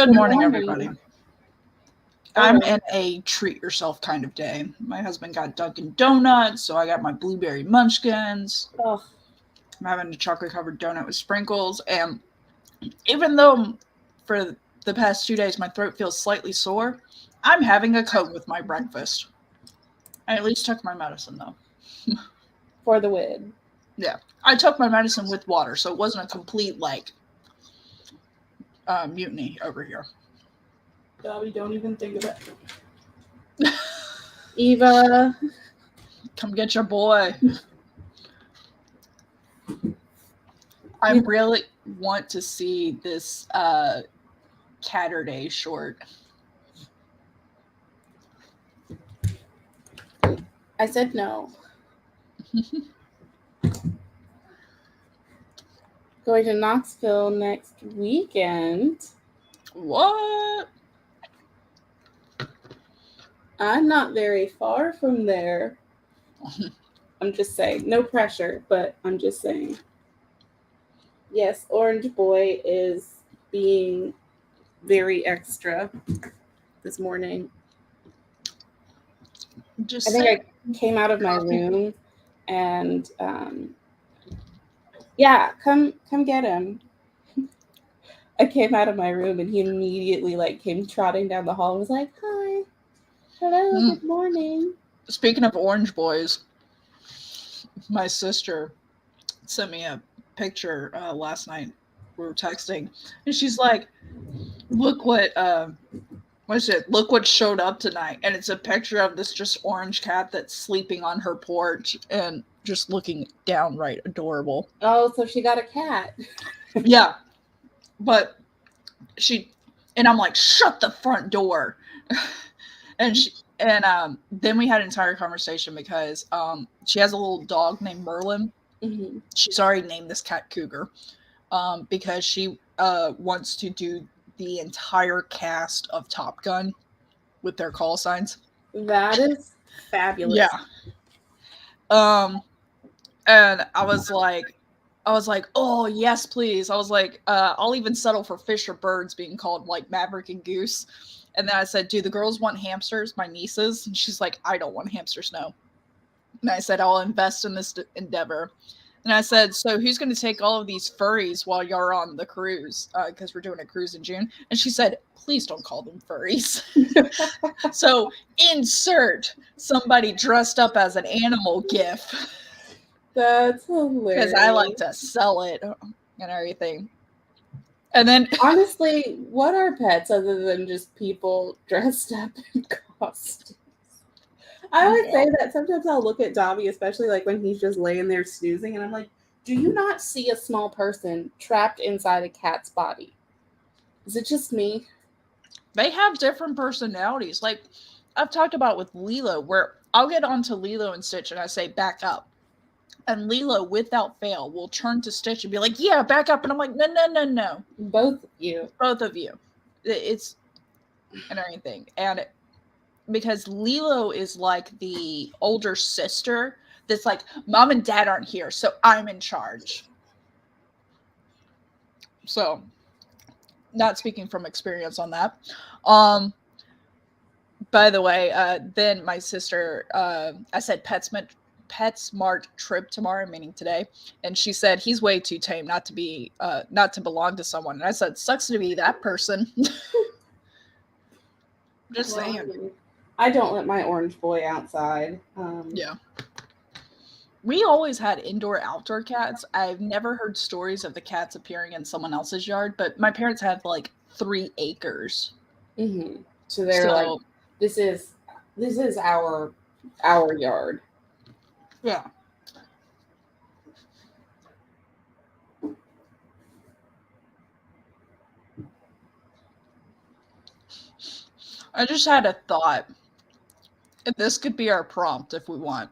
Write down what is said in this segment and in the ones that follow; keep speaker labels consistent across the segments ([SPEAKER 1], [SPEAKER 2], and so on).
[SPEAKER 1] Good morning, everybody. I'm
[SPEAKER 2] Okay.
[SPEAKER 1] in a treat yourself kind of day. My husband got Dunkin' Donuts, so I got my blueberry munchkins.
[SPEAKER 2] Oh,
[SPEAKER 1] I'm having a chocolate covered donut with sprinkles, and even though for the past 2 days my throat feels slightly sore, I'm having a Coke with my breakfast. I at least took my medicine though.
[SPEAKER 2] for the win.
[SPEAKER 1] Yeah, I took my medicine with water, so it wasn't a complete mutiny over here.
[SPEAKER 2] Dobby, don't even think about it. Eva.
[SPEAKER 1] Come get your boy. I really want to see this Catterday short.
[SPEAKER 2] I said no. Going to Knoxville next weekend.
[SPEAKER 1] What?
[SPEAKER 2] I'm not very far from there. I'm just saying. No pressure, but I'm just saying. Yes, Orange Boy is being very extra this morning.
[SPEAKER 1] Just
[SPEAKER 2] I think
[SPEAKER 1] say
[SPEAKER 2] I came out of my room and yeah, come get him. I came out of my room and he immediately came trotting down the hall and was like, "Hi, hello, good morning."
[SPEAKER 1] Speaking of Orange Boys, my sister sent me a picture last night. We were texting, and she's like, "Look what is it? Look what showed up tonight." And it's a picture of this just orange cat that's sleeping on her porch and just looking downright adorable.
[SPEAKER 2] Oh, so she got a cat.
[SPEAKER 1] Yeah, but I'm like, shut the front door. and then we had an entire conversation because she has a little dog named Merlin.
[SPEAKER 2] Mm-hmm.
[SPEAKER 1] She's already named this cat Cougar because she wants to do the entire cast of Top Gun with their call signs.
[SPEAKER 2] That is fabulous.
[SPEAKER 1] Yeah. And I was like, oh yes, please. I was like, I'll even settle for fish or birds being called like Maverick and Goose. And then I said, do the girls want hamsters? My nieces. And she's like, I don't want hamsters, no. And I said, I'll invest in this endeavor. And I said, so who's going to take all of these furries while you're on the cruise? Because we're doing a cruise in June. And she said, please don't call them furries. So insert somebody dressed up as an animal gif.
[SPEAKER 2] That's hilarious.
[SPEAKER 1] Because I like to sell it and everything. And then
[SPEAKER 2] honestly, what are pets other than just people dressed up in costumes? I always say that sometimes I'll look at Dobby, especially when he's just laying there snoozing, and I'm like, do you not see a small person trapped inside a cat's body? Is it just me?
[SPEAKER 1] They have different personalities. Like I've talked about with Lilo, where I'll get onto Lilo and Stitch and I say, back up. And Lilo, without fail, will turn to Stitch and be like, yeah, back up. And I'm like, no.
[SPEAKER 2] Both of you.
[SPEAKER 1] It's and everything. And because Lilo is like the older sister that's like, mom and dad aren't here, so I'm in charge. So, not speaking from experience on that. By the way, then my sister, I said PetSmart trip tomorrow, meaning today, and she said he's way too tame not to belong to someone. And I said, sucks to be that person. Just saying.
[SPEAKER 2] I don't let my Orange Boy outside.
[SPEAKER 1] Yeah. We always had indoor-outdoor cats. I've never heard stories of the cats appearing in someone else's yard, but my parents had 3 acres.
[SPEAKER 2] Mm-hmm. So they're this is our yard.
[SPEAKER 1] Yeah. I just had a thought. And this could be our prompt if we want.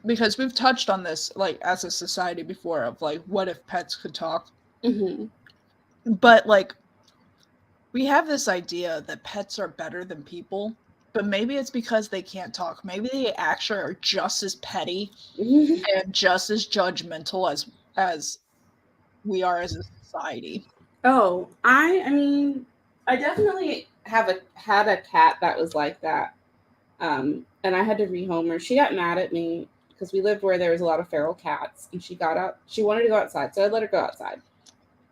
[SPEAKER 1] Because we've touched on this as a society before of what if pets could talk?
[SPEAKER 2] Mm-hmm.
[SPEAKER 1] But we have this idea that pets are better than people, but maybe it's because they can't talk. Maybe they actually are just as petty and just as judgmental as we are as a society.
[SPEAKER 2] Oh, I mean, I definitely had a cat that was like that. And I had to rehome her. She got mad at me because we lived where there was a lot of feral cats, and she got up. She wanted to go outside, so I let her go outside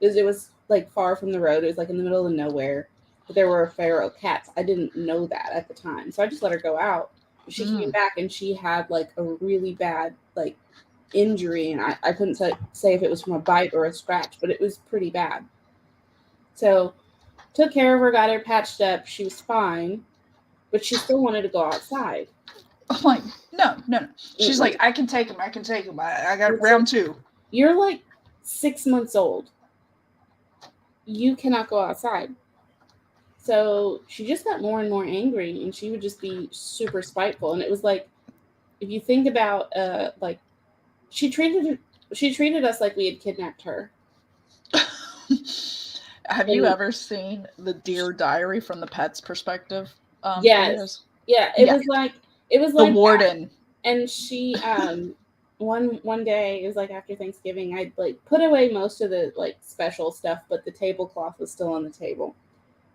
[SPEAKER 2] because it was like far from the road. It was like in the middle of nowhere, but there were feral cats. I didn't know that at the time, so I just let her go out. She came back and she had like a really bad like injury, and I couldn't say if it was from a bite or a scratch, but it was pretty bad. So took care of her, got her patched up. She was fine, but she still wanted to go outside.
[SPEAKER 1] I'm like, no. She's like,
[SPEAKER 2] Mm-mm.
[SPEAKER 1] I can take him. I got
[SPEAKER 2] It's like,
[SPEAKER 1] round two.
[SPEAKER 2] you're like 6 months old. You cannot go outside. So she just got more and more angry, and she would just be super spiteful. And it was like, if you think about, like she treated she treated us like we had kidnapped her.
[SPEAKER 1] Have you
[SPEAKER 2] And
[SPEAKER 1] ever seen the Dear Diary from the pet's perspective
[SPEAKER 2] yes,
[SPEAKER 1] videos?
[SPEAKER 2] yeah,
[SPEAKER 1] Yeah,
[SPEAKER 2] it was
[SPEAKER 1] the
[SPEAKER 2] like that.
[SPEAKER 1] warden.
[SPEAKER 2] And she one day, it was like after Thanksgiving, I'd like put away most of the like special stuff, but the tablecloth was still on the table.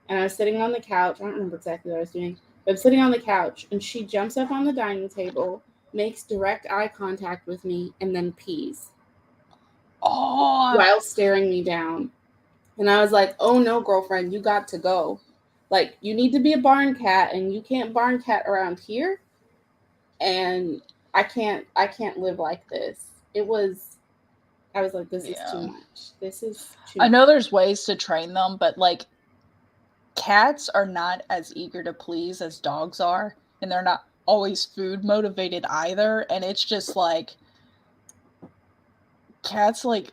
[SPEAKER 2] And I was sitting on the couch. I don't remember exactly what I was doing, but I'm sitting on the couch, and she jumps up on the dining table, makes direct eye contact with me, and then pees
[SPEAKER 1] Oh,
[SPEAKER 2] while staring me down. And I was like, "Oh no, girlfriend, you got to go. Like, you need to be a barn cat, and you can't barn cat around here. And I can't live like this." It was I was like, "This is too
[SPEAKER 1] yeah.
[SPEAKER 2] much. This is too
[SPEAKER 1] I
[SPEAKER 2] much."
[SPEAKER 1] know there's ways to train them, but like cats are not as eager to please as dogs are, and they're not always food motivated either. And it's just like cats, like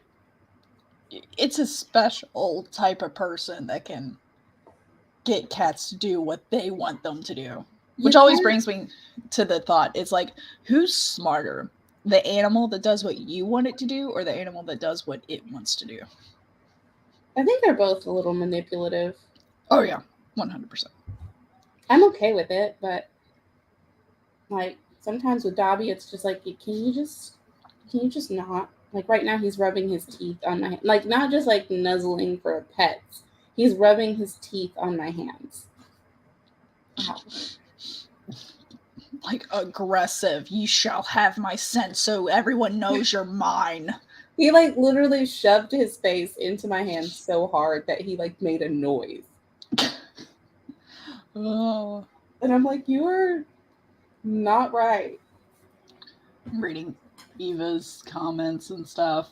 [SPEAKER 1] it's a special type of person that can get cats to do what they want them to do.
[SPEAKER 2] You
[SPEAKER 1] Which always
[SPEAKER 2] can't
[SPEAKER 1] brings me to the thought, it's like, who's smarter? The animal that does what you want it to do, or the animal that does what it wants to do?
[SPEAKER 2] I think they're both a little manipulative.
[SPEAKER 1] Oh yeah, 100%.
[SPEAKER 2] I'm okay with it, but like sometimes with Dobby, it's just like, can you just not? Like right now, he's rubbing his teeth on my hand, like not just like nuzzling for pets. He's rubbing his teeth on my hands. Ow.
[SPEAKER 1] Like aggressive. You shall have my scent so everyone knows you're mine.
[SPEAKER 2] He like literally shoved his face into my hand so hard that he like made a noise,
[SPEAKER 1] Oh,
[SPEAKER 2] and I'm like, "You are not right."
[SPEAKER 1] I'm reading Eva's comments and stuff.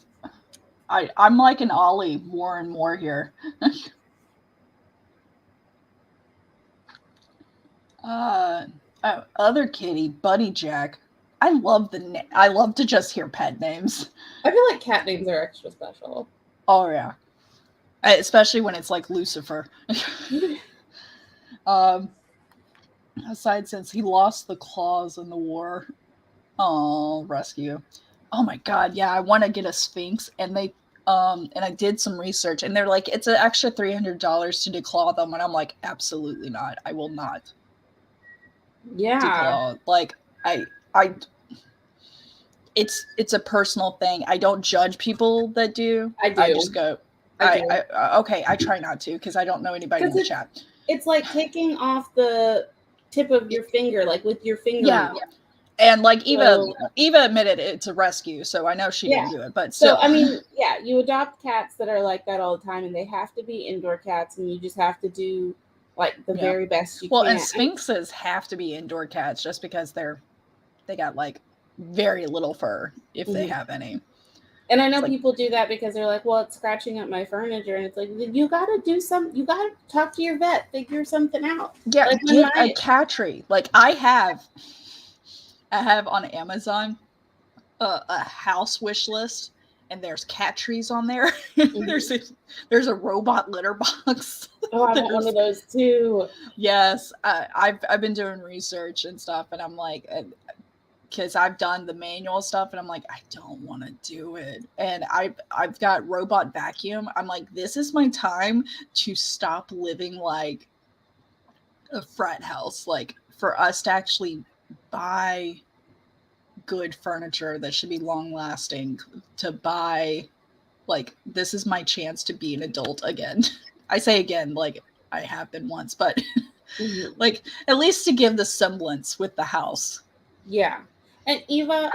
[SPEAKER 1] I'm liking Ollie more and more here. uh, Other kitty, Buddy Jack. I love to just hear pet names.
[SPEAKER 2] I feel like cat names are extra special.
[SPEAKER 1] Oh yeah, especially when it's like Lucifer. um, Aside since he lost the claws in the war. Oh, rescue. Oh my god, yeah, I want to get a Sphinx, and I did some research, and they're like, it's an extra $300 to declaw them, and I'm like, absolutely not. I will not
[SPEAKER 2] Yeah,
[SPEAKER 1] declaw. Like, I, it's a personal thing. I don't judge people that do.
[SPEAKER 2] I
[SPEAKER 1] I just
[SPEAKER 2] do.
[SPEAKER 1] go,
[SPEAKER 2] I do.
[SPEAKER 1] okay. I try not to because I don't know anybody in
[SPEAKER 2] Because
[SPEAKER 1] the chat.
[SPEAKER 2] it's like taking off the tip of your finger, like with your
[SPEAKER 1] Yeah,
[SPEAKER 2] fingernail.
[SPEAKER 1] and like
[SPEAKER 2] So
[SPEAKER 1] Eva admitted it's a rescue, so I know she
[SPEAKER 2] yeah.
[SPEAKER 1] didn't do it, but
[SPEAKER 2] So
[SPEAKER 1] still.
[SPEAKER 2] I mean, yeah, you adopt cats that are like that all the time, and they have to be indoor cats, and you just have to do like the
[SPEAKER 1] Yeah.
[SPEAKER 2] very best you
[SPEAKER 1] Well, and
[SPEAKER 2] can.
[SPEAKER 1] sphinxes have to be indoor cats just because they got like very little fur if they
[SPEAKER 2] Mhm.
[SPEAKER 1] have any.
[SPEAKER 2] And I
[SPEAKER 1] It's
[SPEAKER 2] know
[SPEAKER 1] like,
[SPEAKER 2] people do that because they're like, "Well, it's scratching up my furniture," and it's like, you got to do some. You got to talk to your vet, figure something out.
[SPEAKER 1] yeah,
[SPEAKER 2] Like when
[SPEAKER 1] get a
[SPEAKER 2] my
[SPEAKER 1] cat tree. Like I have on Amazon a house wish list, and there's cat trees on there.
[SPEAKER 2] Mhm.
[SPEAKER 1] there's a, there's a robot litter box.
[SPEAKER 2] Oh, I want one of
[SPEAKER 1] There's
[SPEAKER 2] those too.
[SPEAKER 1] yes, I've been doing research and stuff, and I'm like, because I've done the manual stuff, and I'm like, I don't want to do it. And I've got robot vacuum. I'm like, this is my time to stop living like a frat house. Like for us to actually buy good furniture that should be long lasting, to buy like, this is my chance to be an adult again. I say again, like, I have been once, but like, at least to give the semblance with the house.
[SPEAKER 2] Yeah. And Eva,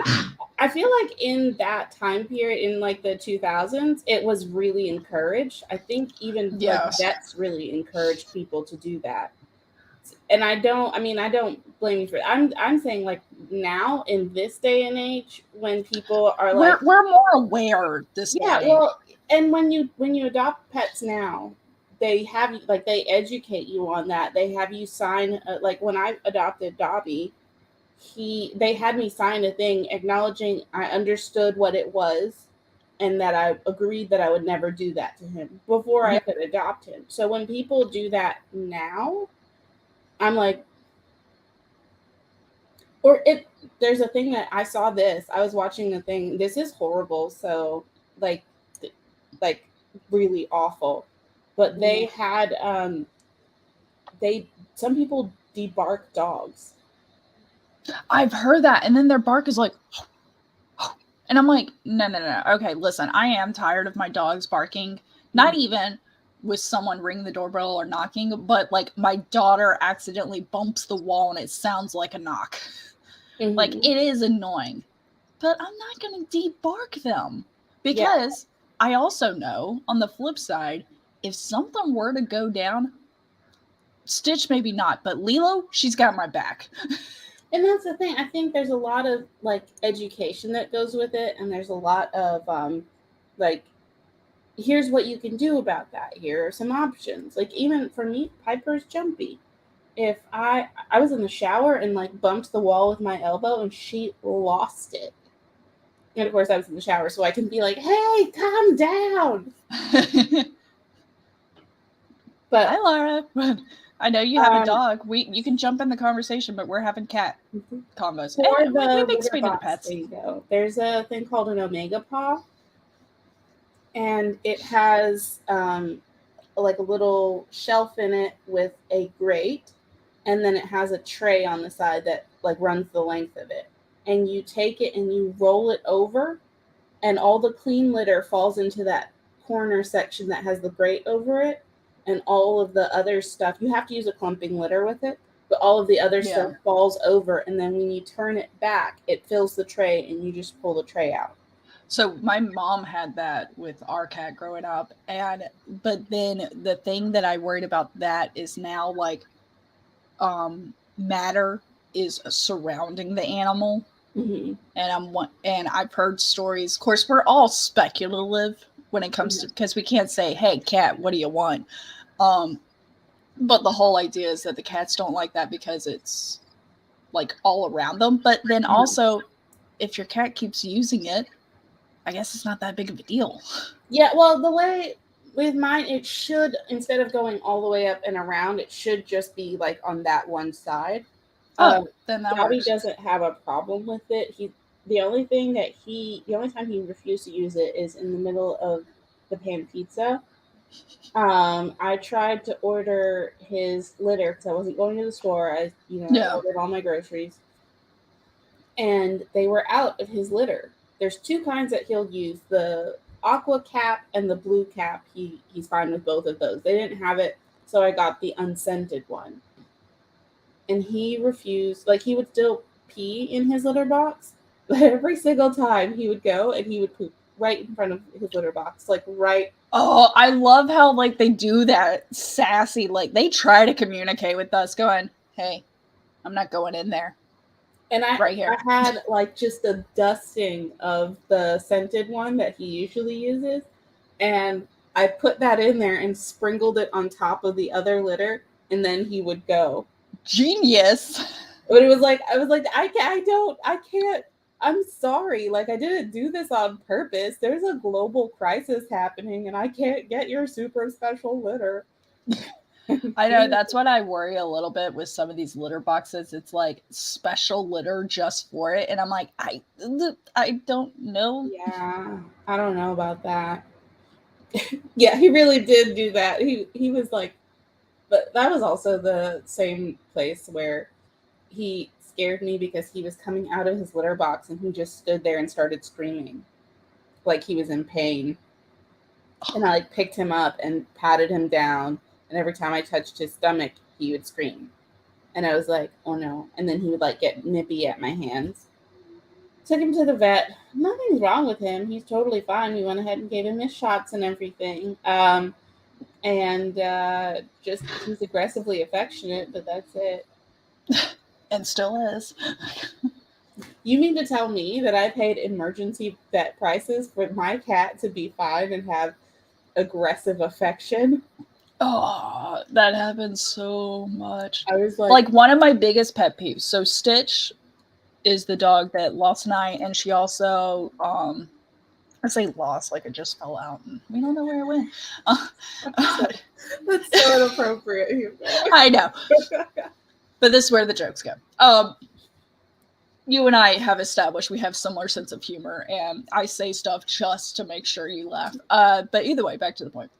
[SPEAKER 2] I feel like in that time period, in like the 2000s, it was really encouraged. I think even like
[SPEAKER 1] Yes.
[SPEAKER 2] vets really encouraged people to do that. And I don't blame you for it. I'm saying like now in this day and age when people are like,
[SPEAKER 1] We're more aware this day
[SPEAKER 2] yeah,
[SPEAKER 1] and age.
[SPEAKER 2] well, and when you adopt pets now, they have like they educate you on that. They have you sign like when I adopted Dobby, they had me sign a thing acknowledging I understood what it was and that I agreed that I would never do that to him before I could adopt him. So when people do that now, I'm like, or it there's a thing that I saw this. I was watching the thing. This is horrible. So like like really awful. But they had they some people debark dogs.
[SPEAKER 1] I've heard that, and then their bark is like, and I'm like, no. Okay, listen, I am tired of my dogs barking. Not even with someone ringing the doorbell or knocking, but like my daughter accidentally bumps the wall and it sounds like a knock. Like, it is annoying. But I'm not going to debark them because I also know on the flip side, if something were to go down, Stitch maybe not, but Lilo, she's got my back.
[SPEAKER 2] And that's the thing. I think there's a lot of like education that goes with it, and there's a lot of like, here's what you can do about that. Here are some options. Like even for me, Piper's jumpy. If I was in the shower and like bumped the wall with my elbow and she lost it. And of course I was in the shower, so I can be like, hey, calm down. But
[SPEAKER 1] hi Laura. I know you have a dog. You can jump in the conversation, but we're having cat combos.
[SPEAKER 2] For
[SPEAKER 1] And
[SPEAKER 2] the
[SPEAKER 1] we make speed into pets.
[SPEAKER 2] thing, though, there's a thing called an omega paw, and it has like a little shelf in it with a grate, and then it has a tray on the side that like runs the length of it. And you take it and you roll it over, and all the clean litter falls into that corner section that has the grate over it, and all of the other stuff, you have to use a clumping litter with it, but all of the other stuff falls over, and then when you turn it back, it fills the tray and you just pull the tray out.
[SPEAKER 1] So my mom had that with our cat growing up, but then the thing that I worried about that is now like matter is surrounding the animal. And I've heard stories. Of course, we're all speculative when it comes to, because we can't say, "Hey, cat, what do you want?" But the whole idea is that the cats don't like that because it's like all around them. But then also, if your cat keeps using it, I guess it's not that big of a deal.
[SPEAKER 2] Yeah, well, the way with mine, it should, instead of going all the way up and around, it should just be like on that one side.
[SPEAKER 1] Then that
[SPEAKER 2] Bobby
[SPEAKER 1] works.
[SPEAKER 2] doesn't have a problem with it. The only time he refused to use it is in the middle of the pan pizza. I tried to order his litter because I wasn't going to the store. I ordered all my groceries, and they were out of his litter. There's two kinds that he'll use: the aqua cap and the blue cap. He's fine with both of those. They didn't have it, so I got the unscented one. And he refused. Like, he would still pee in his litter box, but every single time he would go and he would poop right in front of his litter box, like right.
[SPEAKER 1] Oh, I love how like they do that sassy, like they try to communicate with us going, "Hey, I'm not going in there."
[SPEAKER 2] And
[SPEAKER 1] right here.
[SPEAKER 2] I had like just a dusting of the scented one that he usually uses, and I put that in there and sprinkled it on top of the other litter, and then he would go.
[SPEAKER 1] Genius.
[SPEAKER 2] But it was like, I was like, I can't. I'm sorry. Like, I didn't do this on purpose. There's a global crisis happening, and I can't get your super special litter.
[SPEAKER 1] I know, that's what I worry a little bit with some of these litter boxes. It's like special litter just for it, and I'm like, I don't know.
[SPEAKER 2] Yeah, I don't know about that. Yeah, he really did do that. He was like, but that was also the same place where he scared me because he was coming out of his litter box and he just stood there and started screaming like he was in pain. And I like picked him up and patted him down. And every time I touched his stomach, he would scream. And I was like, oh no. And then he would like get nippy at my hands. Took him to the vet. Nothing's wrong with him. He's totally fine. We went ahead and gave him his shots and everything. And just he's aggressively affectionate, but that's it.
[SPEAKER 1] And still is.
[SPEAKER 2] You mean to tell me that I paid emergency vet prices for my cat to be fine and have aggressive affection?
[SPEAKER 1] Oh, that happens so much.
[SPEAKER 2] I was
[SPEAKER 1] like one of my biggest pet peeves. So Stitch is the dog that lost an eye, and she also I say lost like it just fell out and we don't know where it went.
[SPEAKER 2] That's so inappropriate.
[SPEAKER 1] I know. But this is where the jokes go. You and I have established we have similar sense of humor, and I say stuff just to make sure you laugh. But either way, back to the point.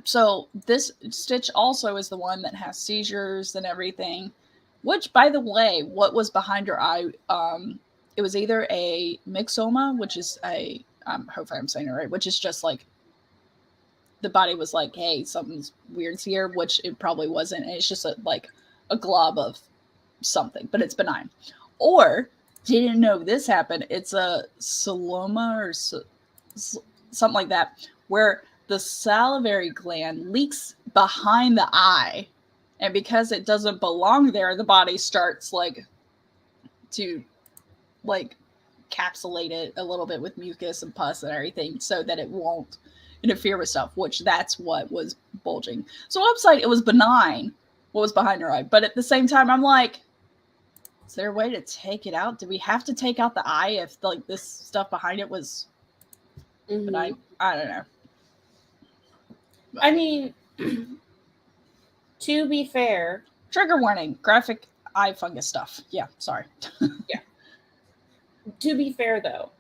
[SPEAKER 1] So this Stitch also is the one that has seizures and everything, which, by the way, what was behind her eye, it was either a myxoma, which is a, hopefully I'm saying it right, which is just like the body was like, hey, something's weird here, which it probably wasn't. And it's just like a glob of something, but it's benign. Or, didn't know this happened, it's a celoma or something like that, where the salivary gland leaks behind the eye. And because it doesn't belong there, the body starts like to like capsulate it a little bit with mucus and pus and everything so that it won't interfere with stuff, which that's what was bulging. So upside, it was benign what was behind her eye. But at the same time, I'm like, is there a way to take it out? Do we have to take out the eye if like this stuff behind it was benign? I don't know.
[SPEAKER 2] I mean, to be fair,
[SPEAKER 1] trigger warning, graphic eye fungus stuff. Yeah, sorry.
[SPEAKER 2] Yeah. To be fair, though,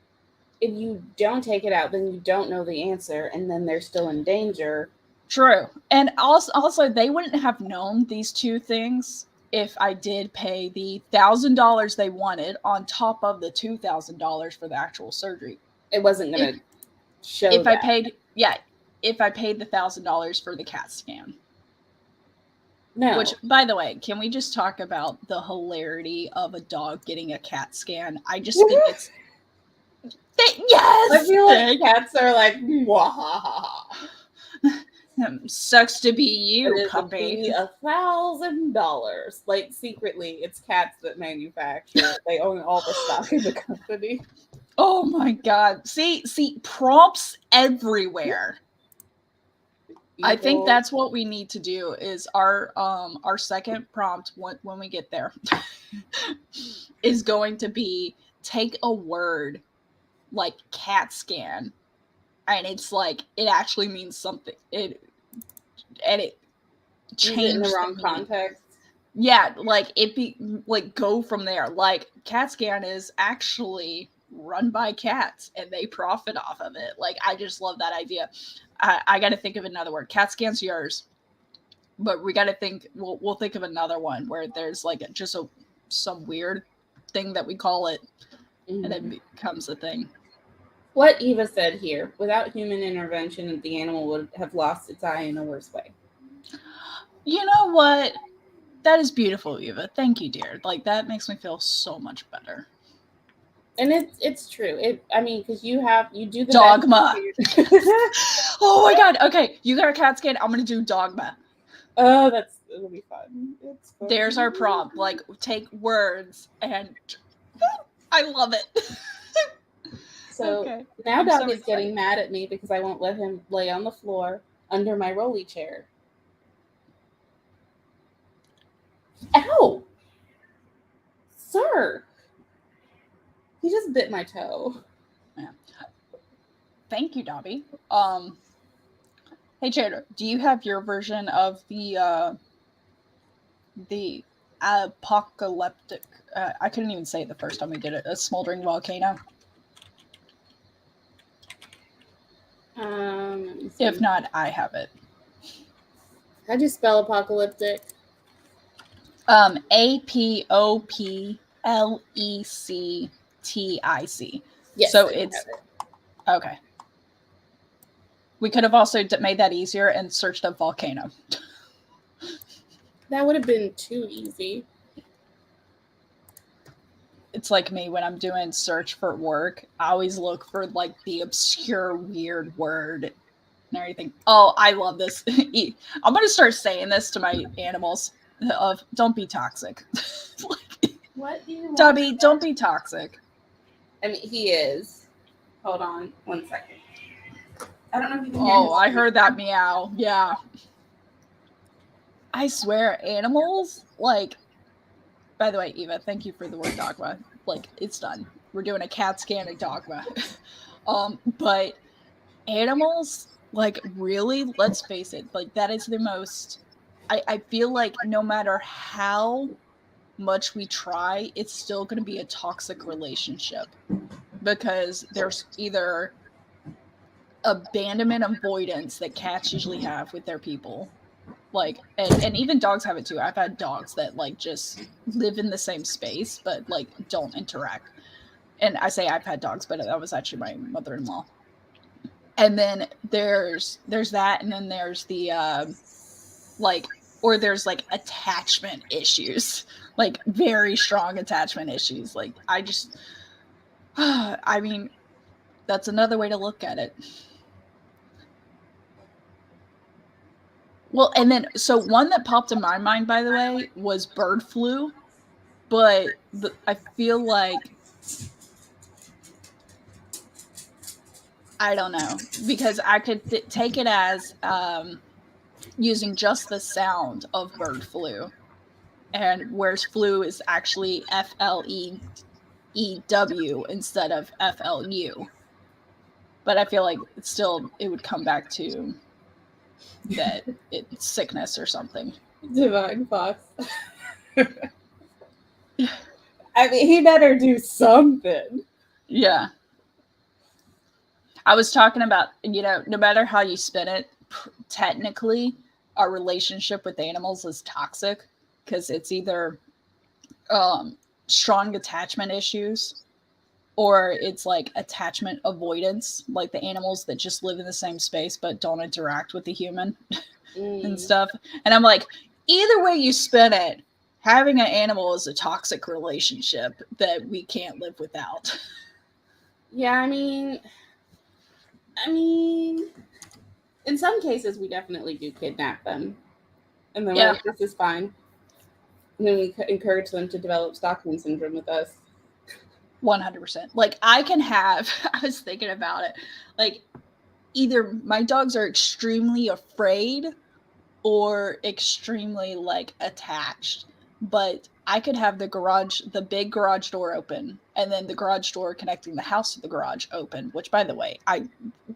[SPEAKER 2] if you don't take it out, then you don't know the answer, and then they're still in danger.
[SPEAKER 1] True. And also they wouldn't have known these two things if I did pay the $1,000 they wanted on top of the $2,000 for the actual surgery.
[SPEAKER 2] It wasn't going to show
[SPEAKER 1] if
[SPEAKER 2] that.
[SPEAKER 1] If I paid the $1,000 for the CAT scan.
[SPEAKER 2] No.
[SPEAKER 1] Which, by the way, can we just talk about the hilarity of a dog getting a CAT scan? I just think it's... Yes!
[SPEAKER 2] I feel like cats are like, wahaha.
[SPEAKER 1] Sucks to be you, puppy.
[SPEAKER 2] $1,000. Like, secretly, it's cats that manufacture. They own all the stock in the company.
[SPEAKER 1] Oh my god. See, prompts everywhere. Evil. I think that's what we need to do is our second prompt when we get there is going to be take a word like CAT scan, and it's like it actually means something. It changed
[SPEAKER 2] in the wrong context.
[SPEAKER 1] Yeah, like it be like go from there. Like CAT scan is actually run by cats and they profit off of it. Like I just love that idea. I got to think of another word. CAT scan's yours, but we got to think. We'll think of another one where there's like just some weird thing that we call it, and it becomes a thing.
[SPEAKER 2] What Eva said here: without human intervention, the animal would have lost its eye in a worse way.
[SPEAKER 1] You know what? That is beautiful, Eva. Thank you, dear. Like that makes me feel so much better.
[SPEAKER 2] And it's true. I mean, because you do the
[SPEAKER 1] dogma. Oh my god. Okay, you got a CAT scan. I'm gonna do dogma.
[SPEAKER 2] Oh, it'll be fun. It's fun.
[SPEAKER 1] There's our prompt. Like take words, and I love it.
[SPEAKER 2] So now Dobby's getting mad at me because I won't let him lay on the floor under my rolly chair. Ow! Sir! He just bit my toe.
[SPEAKER 1] Yeah. Thank you, Dobby. Hey, Chandra, do you have your version of the apocalyptic? I couldn't even say it the first time we did it. A smoldering volcano. If not, I have it.
[SPEAKER 2] How do you spell apocalyptic?
[SPEAKER 1] APOPLECTIC.
[SPEAKER 2] Yes,
[SPEAKER 1] so it's okay. We could have also made that easier and searched up volcano.
[SPEAKER 2] That would have been too easy.
[SPEAKER 1] It's like me when I'm doing search for work. I always look for like the obscure, weird word and everything. Oh, I love this. I'm gonna start saying this to my animals. Of don't be toxic. Like,
[SPEAKER 2] what do you want?
[SPEAKER 1] Dobby, don't be toxic.
[SPEAKER 2] I mean, he is. Hold on 1 second. I don't know if you can hear
[SPEAKER 1] Oh, I heard that meow. Yeah. I swear, animals, like, by the way, Eva, thank you for the word dogma. Like, it's done. We're doing a cat scan of dogma. But animals, like, really, let's face it, like, that is the most, I feel like no matter how much we try, it's still going to be a toxic relationship because there's either abandonment avoidance that cats usually have with their people, like, and even dogs have it too. I've had dogs that like just live in the same space but like don't interact. And I say I've had dogs, but that was actually my mother-in-law. And then there's that, and then there's the like, or there's like attachment issues, like very strong attachment issues. Like I just I mean, that's another way to look at it. Well, and then, so one that popped in my mind, by the way, was bird flu. But I feel like, I don't know, because I could take it as using just the sound of bird flu. And whereas flu is actually FLEEW instead of FLU. But I feel like it would come back to that it's sickness or something.
[SPEAKER 2] Divine Fox. I mean, he better do something.
[SPEAKER 1] Yeah. I was talking about, no matter how you spin it, technically, our relationship with animals is toxic because it's either strong attachment issues or it's like attachment avoidance, like the animals that just live in the same space but don't interact with the human and stuff. And I'm like, either way you spin it, having an animal is a toxic relationship that we can't live without.
[SPEAKER 2] Yeah, I mean, in some cases we definitely do kidnap them, and then we're like, this is fine. And then we encourage them to develop Stockholm syndrome with us.
[SPEAKER 1] 100%. Like I was thinking about it. Like either my dogs are extremely afraid or extremely like attached. But I could have the big garage door open, and then the garage door connecting the house to the garage open, which by the way,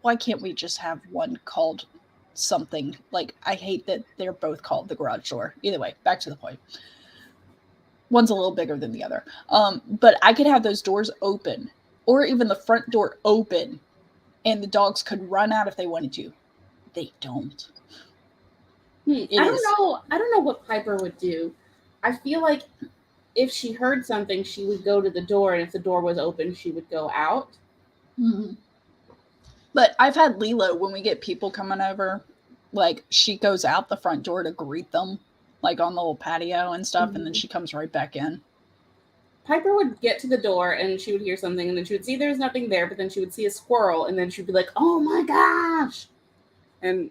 [SPEAKER 1] why can't we just have one called something? Like I hate that they're both called the garage door. Either way, back to the point. One's a little bigger than the other. But I could have those doors open, or even the front door open, and the dogs could run out if they wanted to. They don't.
[SPEAKER 2] I don't know what Piper would do. I feel like if she heard something, she would go to the door, and if the door was open, she would go out.
[SPEAKER 1] Mm-hmm. But I've had Lilo, when we get people coming over, like she goes out the front door to greet them, like on the little patio and stuff, and then she comes right back in.
[SPEAKER 2] Piper would get to the door and she would hear something, and then she would see there's nothing there, but then she would see a squirrel, and then she'd be like, oh my gosh. And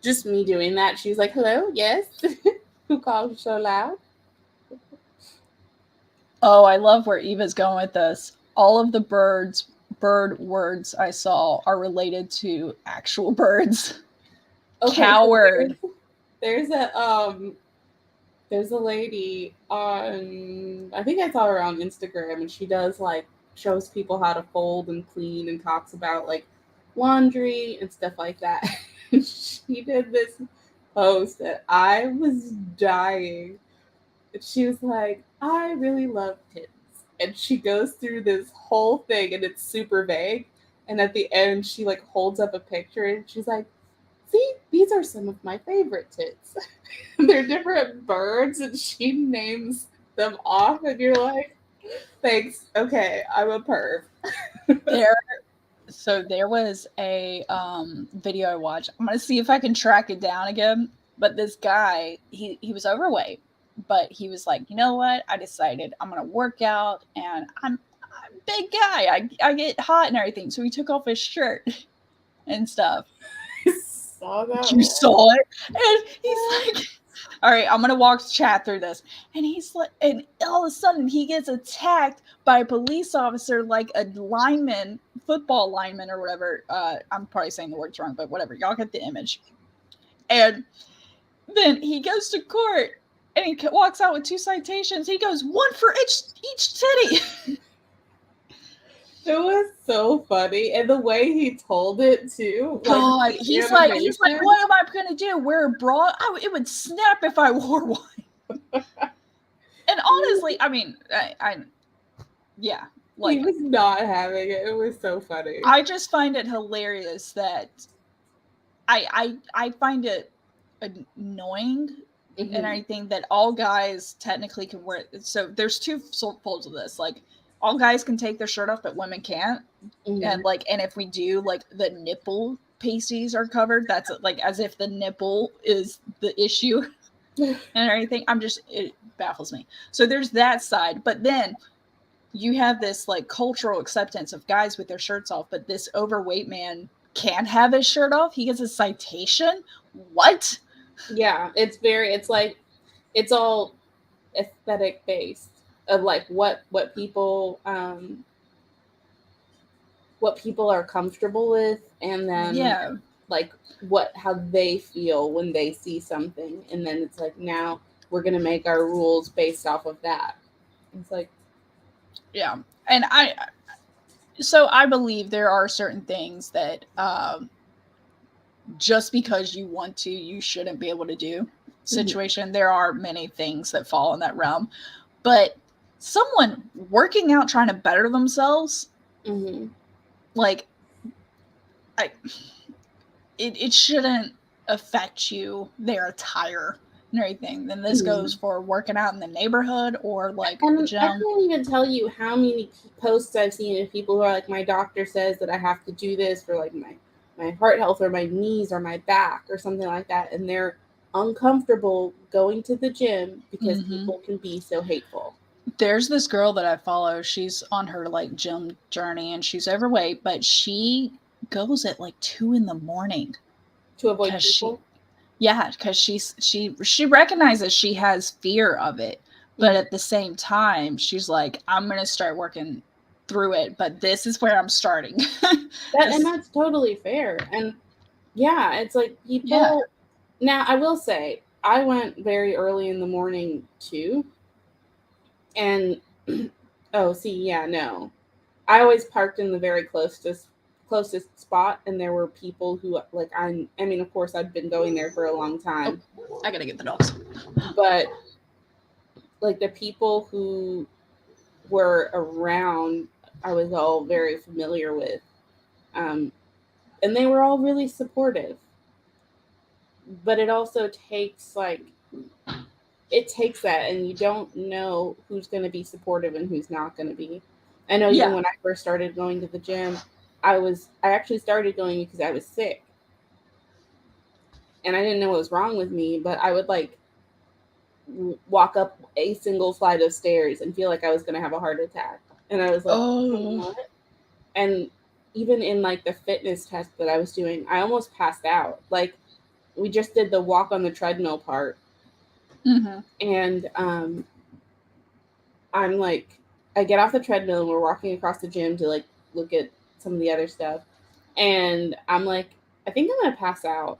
[SPEAKER 2] just me doing that, she's like, hello, yes? Who called so loud?
[SPEAKER 1] Oh, I love where Eva's going with this. All of the bird words I saw are related to actual birds. Okay, coward.
[SPEAKER 2] So there's a lady on, I think I saw her on Instagram, and she does like shows people how to fold and clean and talks about like laundry and stuff like that. She did this post that I was dying. She was like, I really love tits. And she goes through this whole thing, and it's super vague. And at the end, she like holds up a picture, and she's like, see, these are some of my favorite tits. They're different birds, and she names them off, and you're like, thanks. Okay, I'm a perv.
[SPEAKER 1] So there was a video I watched. I'm gonna see if I can track it down again. But this guy, he was overweight, but he was like, you know what? I decided I'm gonna work out, and I'm a big guy. I get hot and everything. So he took off his shirt and stuff.
[SPEAKER 2] Saw that
[SPEAKER 1] You
[SPEAKER 2] one.
[SPEAKER 1] saw it, and he's like, all right, I'm gonna walk the chat through this. And he's like, and all of a sudden he gets attacked by a police officer, like a lineman, football lineman or whatever. I'm probably saying the words wrong, but whatever. Y'all get the image. And then he goes to court and he walks out with 2 citations. He goes, 1 for each titty.
[SPEAKER 2] It was so funny, and the way he told it too.
[SPEAKER 1] God, he's like, what am I gonna do? Wear a bra? It would snap if I wore one. And honestly, I mean, yeah, like
[SPEAKER 2] he was not having it. It was so funny.
[SPEAKER 1] I just find it hilarious that I find it annoying, and I think that all guys technically can wear. So there's 2 folds of this, like. All guys can take their shirt off, but women can't. And and if we do, like, the nipple pasties are covered, that's like as if the nipple is the issue and everything. It baffles me. So there's that side, but then you have this like cultural acceptance of guys with their shirts off, but this overweight man can't have his shirt off. He gets a citation. What?
[SPEAKER 2] Yeah, it's like it's all aesthetic based. Of like what people are comfortable with, and then like how they feel when they see something, and then it's like now we're gonna make our rules based off of that. It's like,
[SPEAKER 1] yeah, and I believe there are certain things that just because you want to, you shouldn't be able to do. Situation. There are many things that fall in that realm, but someone working out trying to better themselves, like it shouldn't affect their attire and everything. Then this goes for working out in the neighborhood or like the gym.
[SPEAKER 2] I can't even tell you how many posts I've seen of people who are like, my doctor says that I have to do this for like my heart health or my knees or my back or something like that, and they're uncomfortable going to the gym because people can be so hateful.
[SPEAKER 1] There's this girl that I follow. She's on her like gym journey and she's overweight, but she goes at like 2 a.m.
[SPEAKER 2] to avoid people.
[SPEAKER 1] Because she recognizes she has fear of it, but at the same time, she's like, I'm gonna start working through it, but this is where I'm starting.
[SPEAKER 2] And that's totally fair. And yeah, it's like people. Yeah. Now I will say I went very early in the morning too. And I always parked in the very closest spot, and there were people who like I mean, of course, I'd been going there for a long time.
[SPEAKER 1] Oh, I gotta get the dogs.
[SPEAKER 2] But like the people who were around, I was all very familiar with, and they were all really supportive. But it also takes that, and you don't know who's going to be supportive and who's not going to be. I know even when I first started going to the gym, I actually started going because I was sick. And I didn't know what was wrong with me, but I would like walk up a single flight of stairs and feel like I was going to have a heart attack. And I was like, what? And even in like the fitness test that I was doing, I almost passed out. Like we just did the walk on the treadmill part. And I'm like, I get off the treadmill and we're walking across the gym to like look at some of the other stuff. And I'm like, I think I'm going to pass out.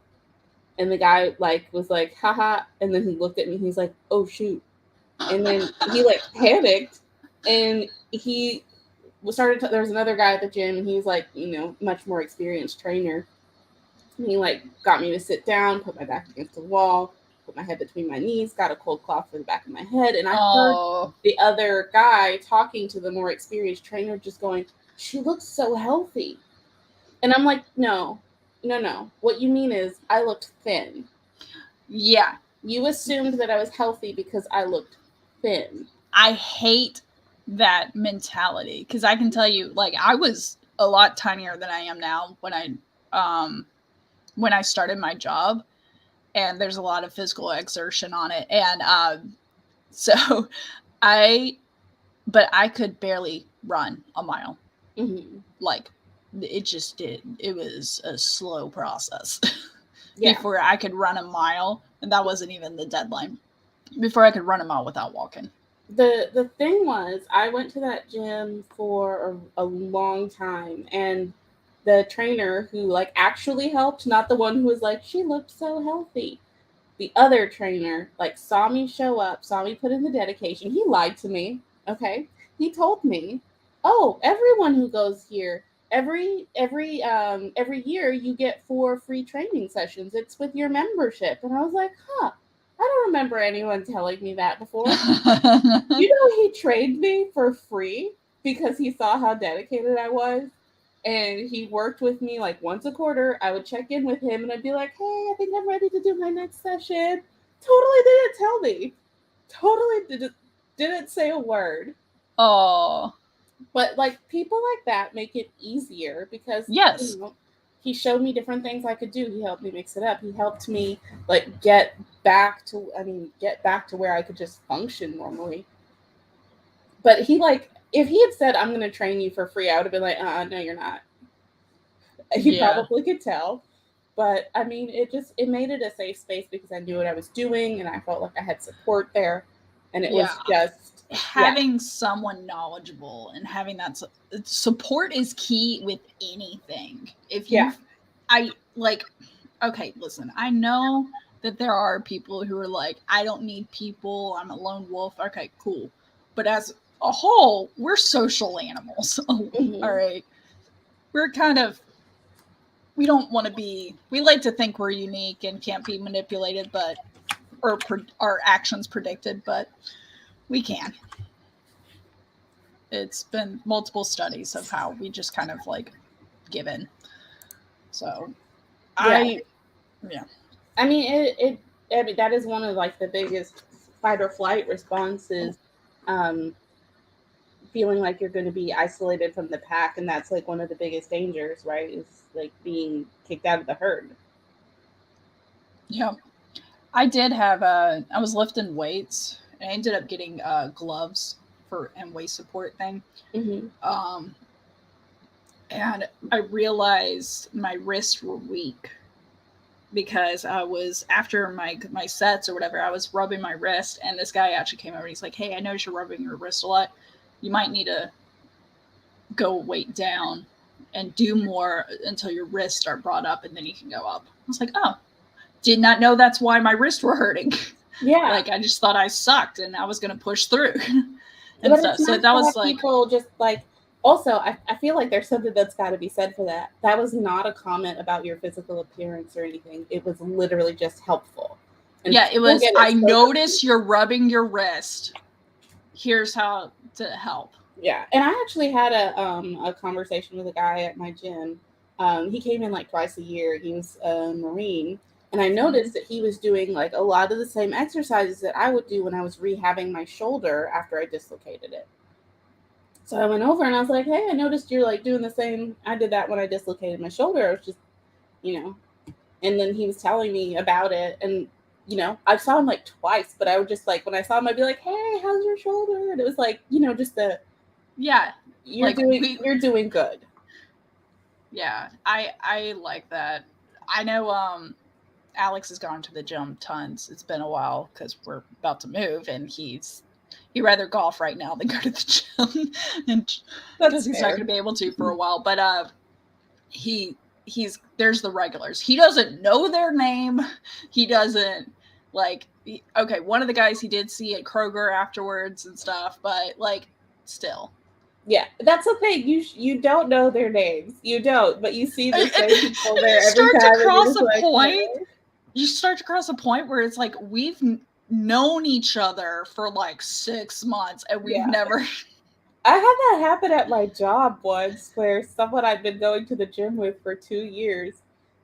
[SPEAKER 2] And the guy like was like, haha. And then he looked at me and he's like, oh shoot. And then he like panicked and he there was another guy at the gym and he's like, much more experienced trainer. And he like got me to sit down, put my back against the wall, put my head between my knees, got a cold cloth for the back of my head. And I heard the other guy talking to the more experienced trainer just going, she looks so healthy. And I'm like, no. What you mean is I looked thin. Yeah. You assumed that I was healthy because I looked thin.
[SPEAKER 1] I hate that mentality because I can tell you, like, I was a lot tinier than I am now when I started my job, and there's a lot of physical exertion on it. And so I but I could barely run a mile.
[SPEAKER 2] Mm-hmm.
[SPEAKER 1] Like, it just did. It was a slow process
[SPEAKER 2] Yeah.
[SPEAKER 1] before I could run a mile, and that wasn't even the deadline. Before I could run a mile without walking.
[SPEAKER 2] The thing was, I went to that gym for a long time, and the trainer who like actually helped, not the one who was like, she looked so healthy. The other trainer like saw me show up, saw me put in the dedication. He lied to me. Okay. He told me, oh, everyone who goes here, every year you get 4 free training sessions. It's with your membership. And I was like, huh, I don't remember anyone telling me that before. You know, he trained me for free because he saw how dedicated I was. And he worked with me like once a quarter. I would check in with him and I'd be like, hey, I think I'm ready to do my next session. Totally didn't tell me. Totally didn't say a word.
[SPEAKER 1] Oh.
[SPEAKER 2] But like people like that make it easier because
[SPEAKER 1] Yes.
[SPEAKER 2] he showed me different things I could do. He helped me mix it up. He helped me like get back to where I could just function normally. But he like, if he had said, I'm going to train you for free, I would have been like, no, you're not. He probably could tell. But I mean, it made it a safe space because I knew what I was doing and I felt like I had support there. And it was just
[SPEAKER 1] having someone knowledgeable and having that support is key with anything. If you, okay, listen, I know that there are people who are like, I don't need people, I'm a lone wolf. Okay, cool. But as a whole, we're social animals.
[SPEAKER 2] Mm-hmm.
[SPEAKER 1] All right. We're kind of, we don't want to be, we like to think we're unique and can't be manipulated, but, or our actions predicted, but we can. It's been multiple studies of how we just kind of like give in. So I
[SPEAKER 2] mean, I mean, that is one of like the biggest fight or flight responses. Feeling like you're going to be isolated from the pack, and that's like one of the biggest dangers, right? Is like being kicked out of the herd.
[SPEAKER 1] Yeah, I did have I was lifting weights, and I ended up getting gloves for and waist support thing.
[SPEAKER 2] Mm-hmm.
[SPEAKER 1] And I realized my wrists were weak because I was after my sets or whatever, I was rubbing my wrist, and this guy actually came over and he's like, hey, I noticed you're rubbing your wrist a lot. You might need to go weight down and do more until your wrists start brought up and then you can go up. I was like, oh, did not know that's why my wrists were hurting.
[SPEAKER 2] Yeah.
[SPEAKER 1] Like I just thought I sucked and I was going to push through. And
[SPEAKER 2] but
[SPEAKER 1] so that was like,
[SPEAKER 2] people just like, also, I feel like there's something that's got to be said for that. That was not a comment about your physical appearance or anything. It was literally just helpful.
[SPEAKER 1] And yeah, it was, I noticed you're rubbing your wrist. Here's how to help.
[SPEAKER 2] Yeah. And I actually had a conversation with a guy at my gym. He came in like twice a year. He was a Marine. And I noticed that he was doing like a lot of the same exercises that I would do when I was rehabbing my shoulder after I dislocated it. So I went over and I was like, hey, I noticed you're like doing the same. I did that when I dislocated my shoulder. I was just, and then he was telling me about it. And, I saw him like twice, but I would just like, when I saw him, I'd be like, hey, how's your shoulder? And it was like, just you're doing good.
[SPEAKER 1] Yeah. I like that. I know, Alex has gone to the gym tons. It's been a while because we're about to move and he'd rather golf right now than go to the gym and because he's not going to be able to for a while. But he's there's the regulars. He doesn't know their name. He doesn't okay. One of the guys he did see at Kroger afterwards and stuff, but like still.
[SPEAKER 2] Yeah, that's the thing. You don't know their names. You don't, but you see the same people there every time.
[SPEAKER 1] You start to cross a point where it's like we've known each other for like 6 months and we've never.
[SPEAKER 2] I had that happen at my job once where someone I'd been going to the gym with for 2 years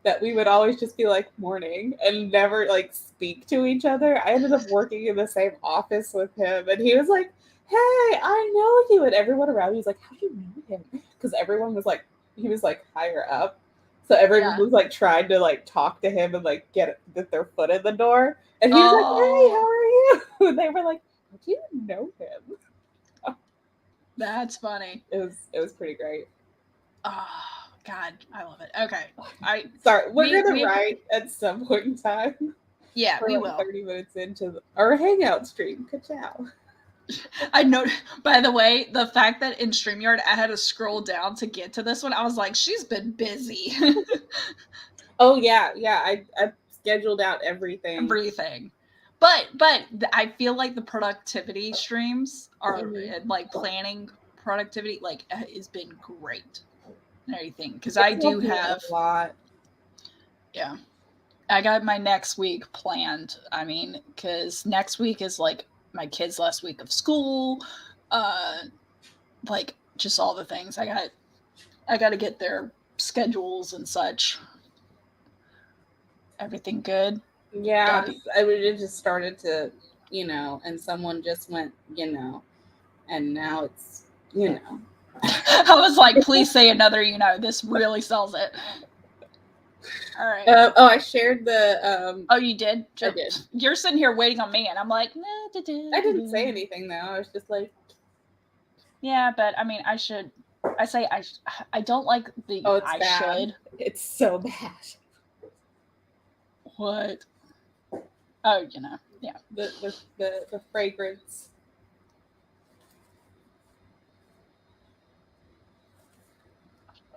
[SPEAKER 2] that we would always just be like morning and never like speak to each other. I ended up working in the same office with him and he was like, hey, I know you. And everyone around me was like, how do you know him? Because everyone was like he was like higher up. So everyone was like trying to like talk to him and like get their foot in the door. And he was like, "Hey, how are you?" And they were like, "Do you know him?"
[SPEAKER 1] That's funny.
[SPEAKER 2] It was pretty great.
[SPEAKER 1] Oh God, I love it. Okay,
[SPEAKER 2] sorry. We're gonna write at some point in time.
[SPEAKER 1] Yeah, we will.
[SPEAKER 2] 30 minutes into our hangout stream. Ka-chow.
[SPEAKER 1] I know. By the way, the fact that in StreamYard I had to scroll down to get to this one, I was like, she's been busy.
[SPEAKER 2] Oh yeah. I scheduled out everything.
[SPEAKER 1] But I feel like the productivity streams are like planning productivity like has been great and everything because I do have
[SPEAKER 2] a lot.
[SPEAKER 1] Yeah, I got my next week planned. I mean, because next week is like my kids' last week of school, like just all the things I got to get their schedules and such. Everything good?
[SPEAKER 2] Yeah, I mean, it just started to, and someone just went, and now it's,
[SPEAKER 1] I was like, please say another, this really sells it. All right.
[SPEAKER 2] I shared the.
[SPEAKER 1] Oh, you did?
[SPEAKER 2] I did.
[SPEAKER 1] You're sitting here waiting on me, and I'm like, nah,
[SPEAKER 2] I didn't say anything though. I was just like,
[SPEAKER 1] yeah, but I mean, I should. I say I don't like the.
[SPEAKER 2] Oh, it's
[SPEAKER 1] I
[SPEAKER 2] bad.
[SPEAKER 1] should.
[SPEAKER 2] It's so bad.
[SPEAKER 1] What? Oh, yeah.
[SPEAKER 2] The fragrance.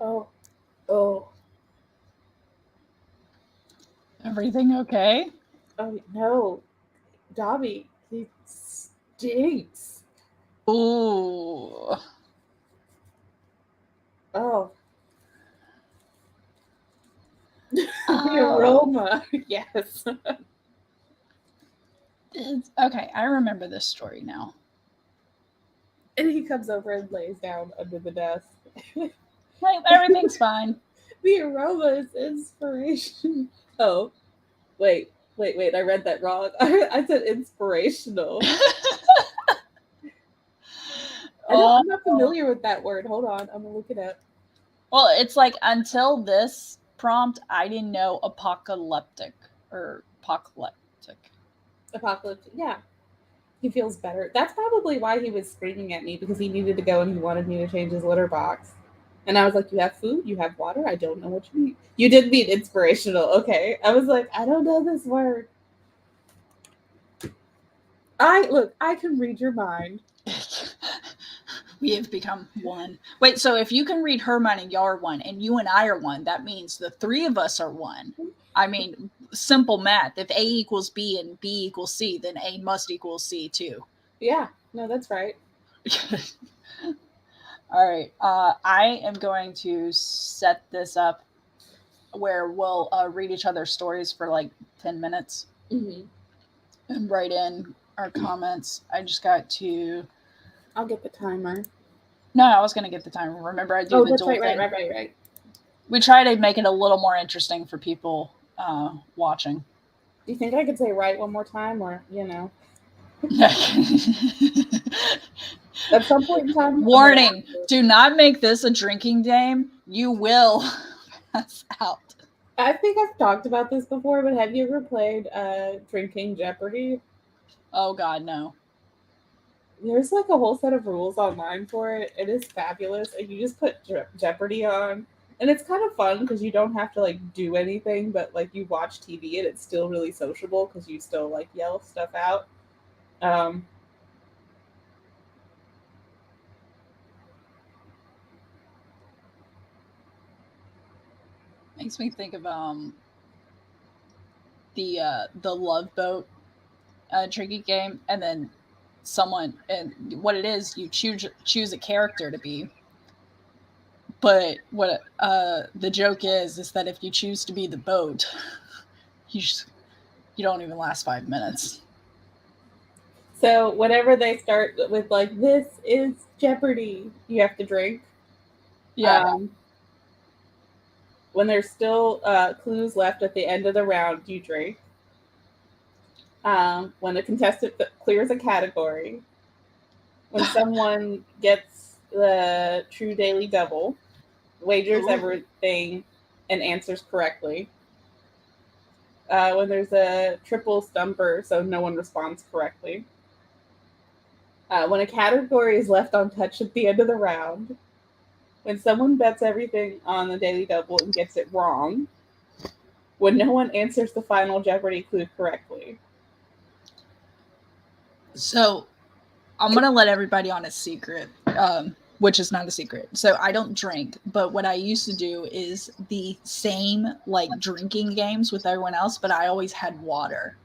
[SPEAKER 2] Oh.
[SPEAKER 1] Everything okay?
[SPEAKER 2] Oh no, Dobby, he stinks.
[SPEAKER 1] Ooh.
[SPEAKER 2] Oh. The aroma. Yes.
[SPEAKER 1] Okay, I remember this story now.
[SPEAKER 2] And he comes over and lays down under the desk.
[SPEAKER 1] Like, everything's fine.
[SPEAKER 2] The aroma is inspiration. Oh, wait. I read that wrong. I said inspirational. I'm not familiar with that word. Hold on. I'm going to look it up.
[SPEAKER 1] Well, it's like until this prompt, I didn't know apocalyptic.
[SPEAKER 2] Apocalyptic, yeah. He feels better. That's probably why he was screaming at me, because he needed to go and he wanted me to change his litter box. And I was like, you have food? You have water? I don't know what you mean. You did mean inspirational. Okay. I was like, I don't know this word. I can read your mind.
[SPEAKER 1] We have become one. Wait, so if you can read her mind and y'all are one, and you and I are one, that means the three of us are one. I mean, simple math. If A equals B and B equals C, then A must equal C too.
[SPEAKER 2] Yeah, no, that's right.
[SPEAKER 1] All right. I am going to set this up where we'll read each other's stories for like 10 minutes and write in our comments. I just got to...
[SPEAKER 2] I'll get the timer.
[SPEAKER 1] No, I was going to get the timer. Remember, I do the dual thing.
[SPEAKER 2] Right.
[SPEAKER 1] We try to make it a little more interesting for people watching.
[SPEAKER 2] Do you think I could say right one more time, or, At some point in time.
[SPEAKER 1] Warning, do not make this a drinking game. You will pass out.
[SPEAKER 2] I think I've talked about this before, but have you ever played Drinking Jeopardy?
[SPEAKER 1] Oh, God, no.
[SPEAKER 2] There's like a whole set of rules online for it. It is fabulous. And you just put Jeopardy on. And it's kind of fun because you don't have to like do anything, but like you watch TV and it's still really sociable because you still like yell stuff out.
[SPEAKER 1] Makes me think of the Love Boat drinking game, and then someone, and what it is, you choose a character to be. But what the joke is that if you choose to be the boat, you don't even last 5 minutes.
[SPEAKER 2] So whenever they start with like, this is Jeopardy, you have to drink.
[SPEAKER 1] Yeah.
[SPEAKER 2] When there's still clues left at the end of the round, you drink. When a contestant clears a category. When someone gets the true daily double. wagers
[SPEAKER 1] Ooh.
[SPEAKER 2] everything and answers correctly. When there's a triple stumper, so no one responds correctly. When a category is left untouched at the end of the round. When someone bets everything on the Daily Double and gets it wrong. When no one answers the final Jeopardy clue correctly.
[SPEAKER 1] So I'm gonna let everybody on a secret, which is not a secret. So I don't drink, but what I used to do is the same like drinking games with everyone else, but I always had water.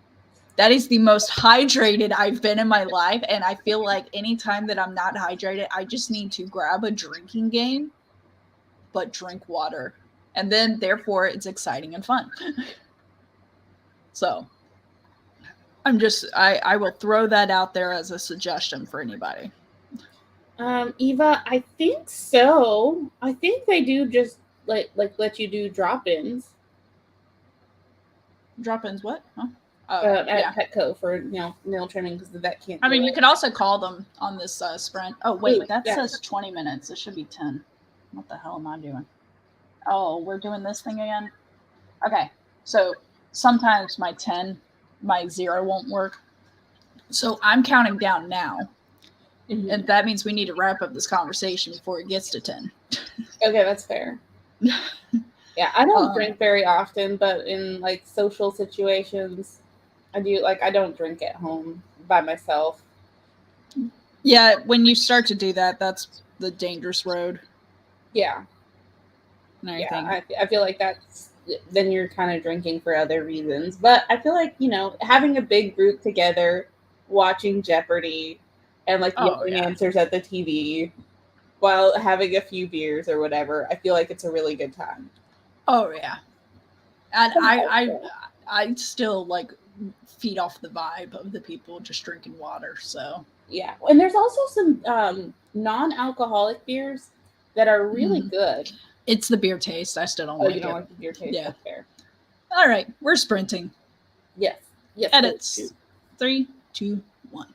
[SPEAKER 1] That is the most hydrated I've been in my life, and I feel like anytime that I'm not hydrated, I just need to grab a drinking game, but drink water, and then therefore it's exciting and fun. So I will throw that out there as a suggestion for anybody.
[SPEAKER 2] Eva, I think so. I think they do just like let you do drop-ins.
[SPEAKER 1] Drop-ins what? Huh? Oh,
[SPEAKER 2] At
[SPEAKER 1] yeah.
[SPEAKER 2] Petco for nail trimming because the vet can't.
[SPEAKER 1] I mean, you could also call them on this Sprint. Oh, wait, that
[SPEAKER 2] yeah.
[SPEAKER 1] says 20 minutes. It should be 10. What the hell am I doing? Oh, we're doing this thing again? Okay, so sometimes my 0 won't work. So I'm counting down now.
[SPEAKER 2] Mm-hmm.
[SPEAKER 1] And that means we need to wrap up this conversation before it gets to 10.
[SPEAKER 2] Okay, that's fair. Yeah, I don't drink very often, but in like social situations, I do. Like, I don't drink at home by myself.
[SPEAKER 1] Yeah, when you start to do that, that's the dangerous road.
[SPEAKER 2] Yeah.
[SPEAKER 1] And everything.
[SPEAKER 2] Yeah, I feel like then you're kind of drinking for other reasons. But I feel like, having a big group together, watching Jeopardy, and like yelling answers at the TV while having a few beers or whatever, I feel like it's a really good time.
[SPEAKER 1] Oh yeah. And I still like feed off the vibe of the people just drinking water. So
[SPEAKER 2] yeah, and there's also some non-alcoholic beers that are really good.
[SPEAKER 1] It's the beer taste. I still don't like it.
[SPEAKER 2] Oh, you don't like the beer taste?
[SPEAKER 1] Yeah.
[SPEAKER 2] That's fair.
[SPEAKER 1] All right, we're sprinting.
[SPEAKER 2] Yes.
[SPEAKER 1] Edits. 3, 2, 1.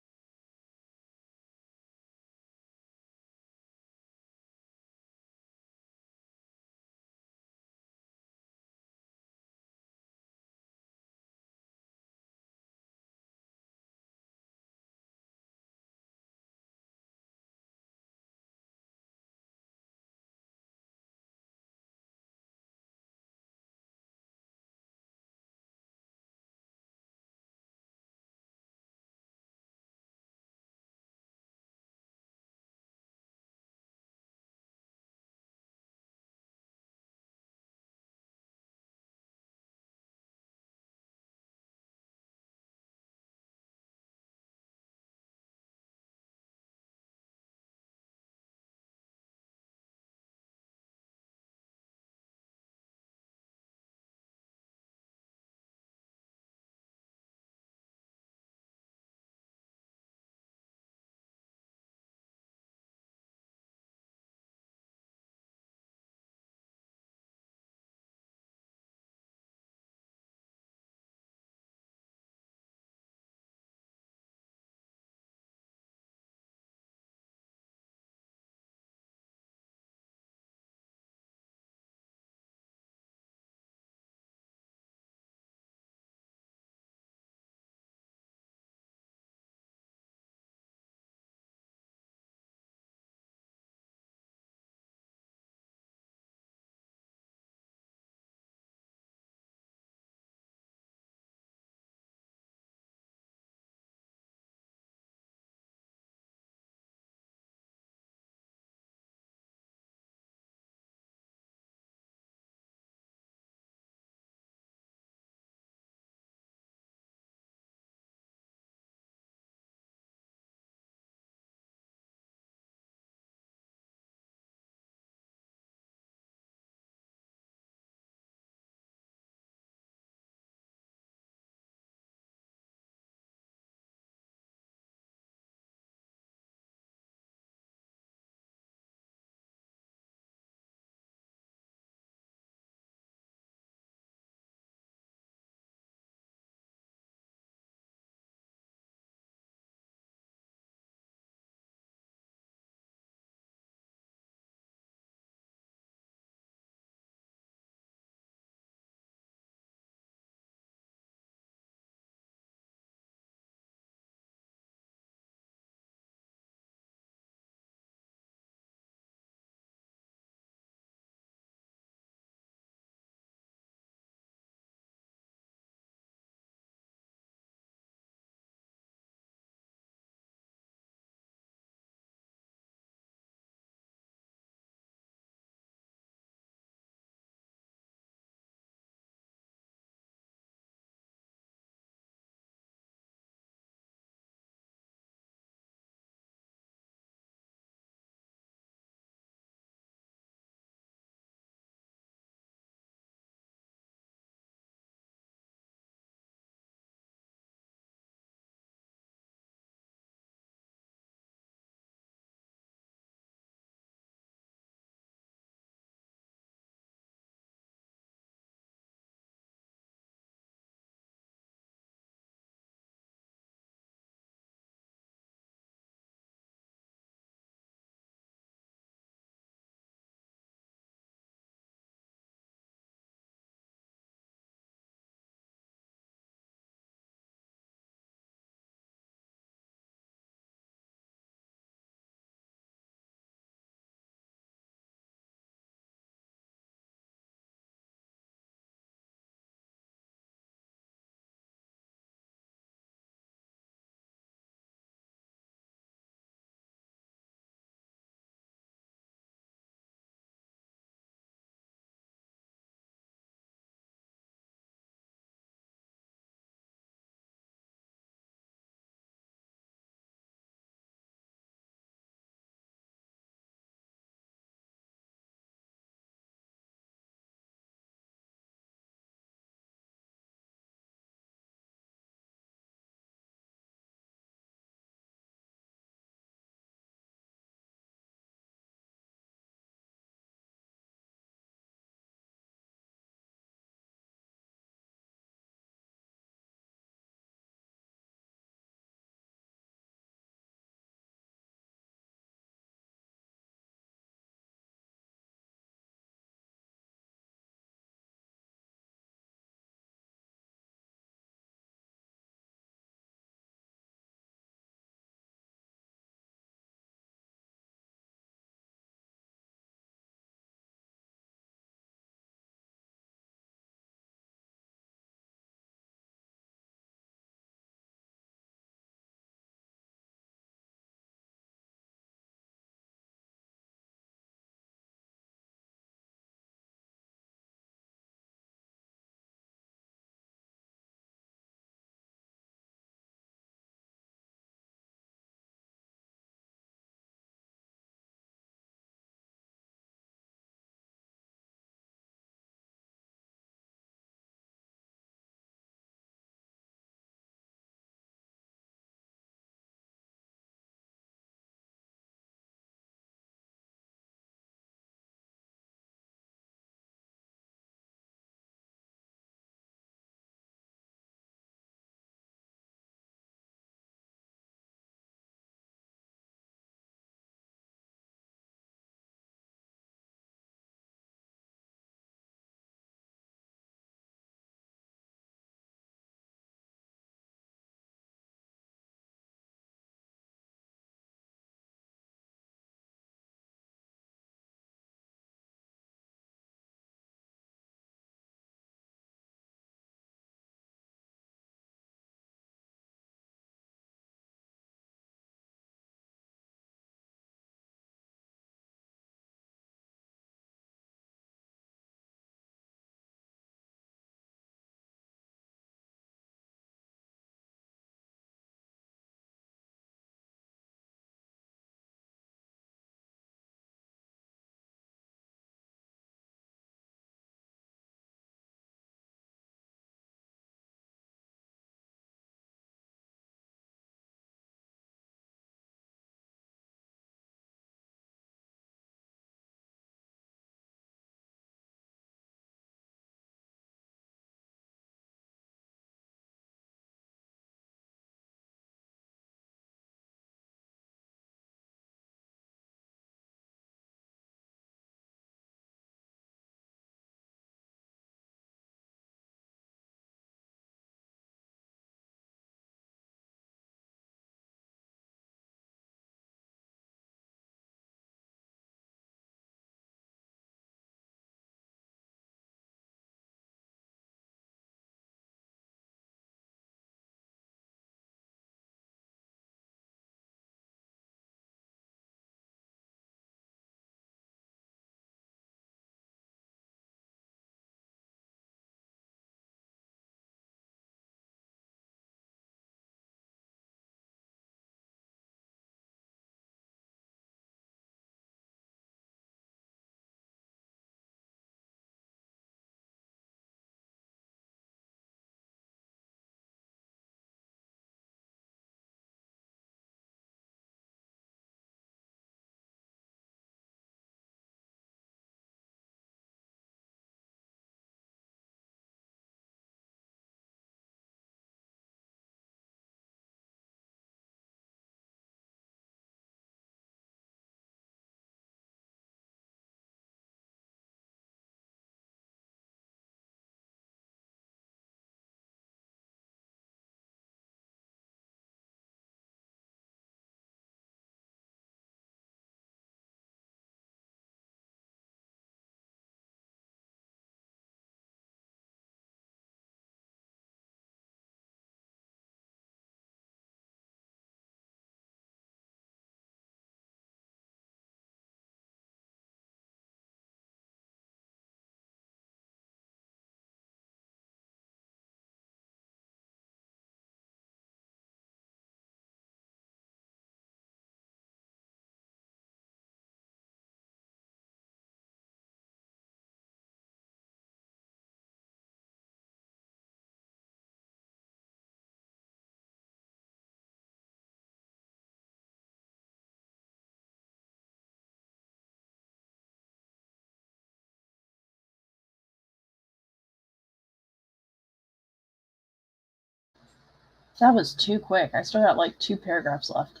[SPEAKER 1] That was too quick. I still got like 2 paragraphs left.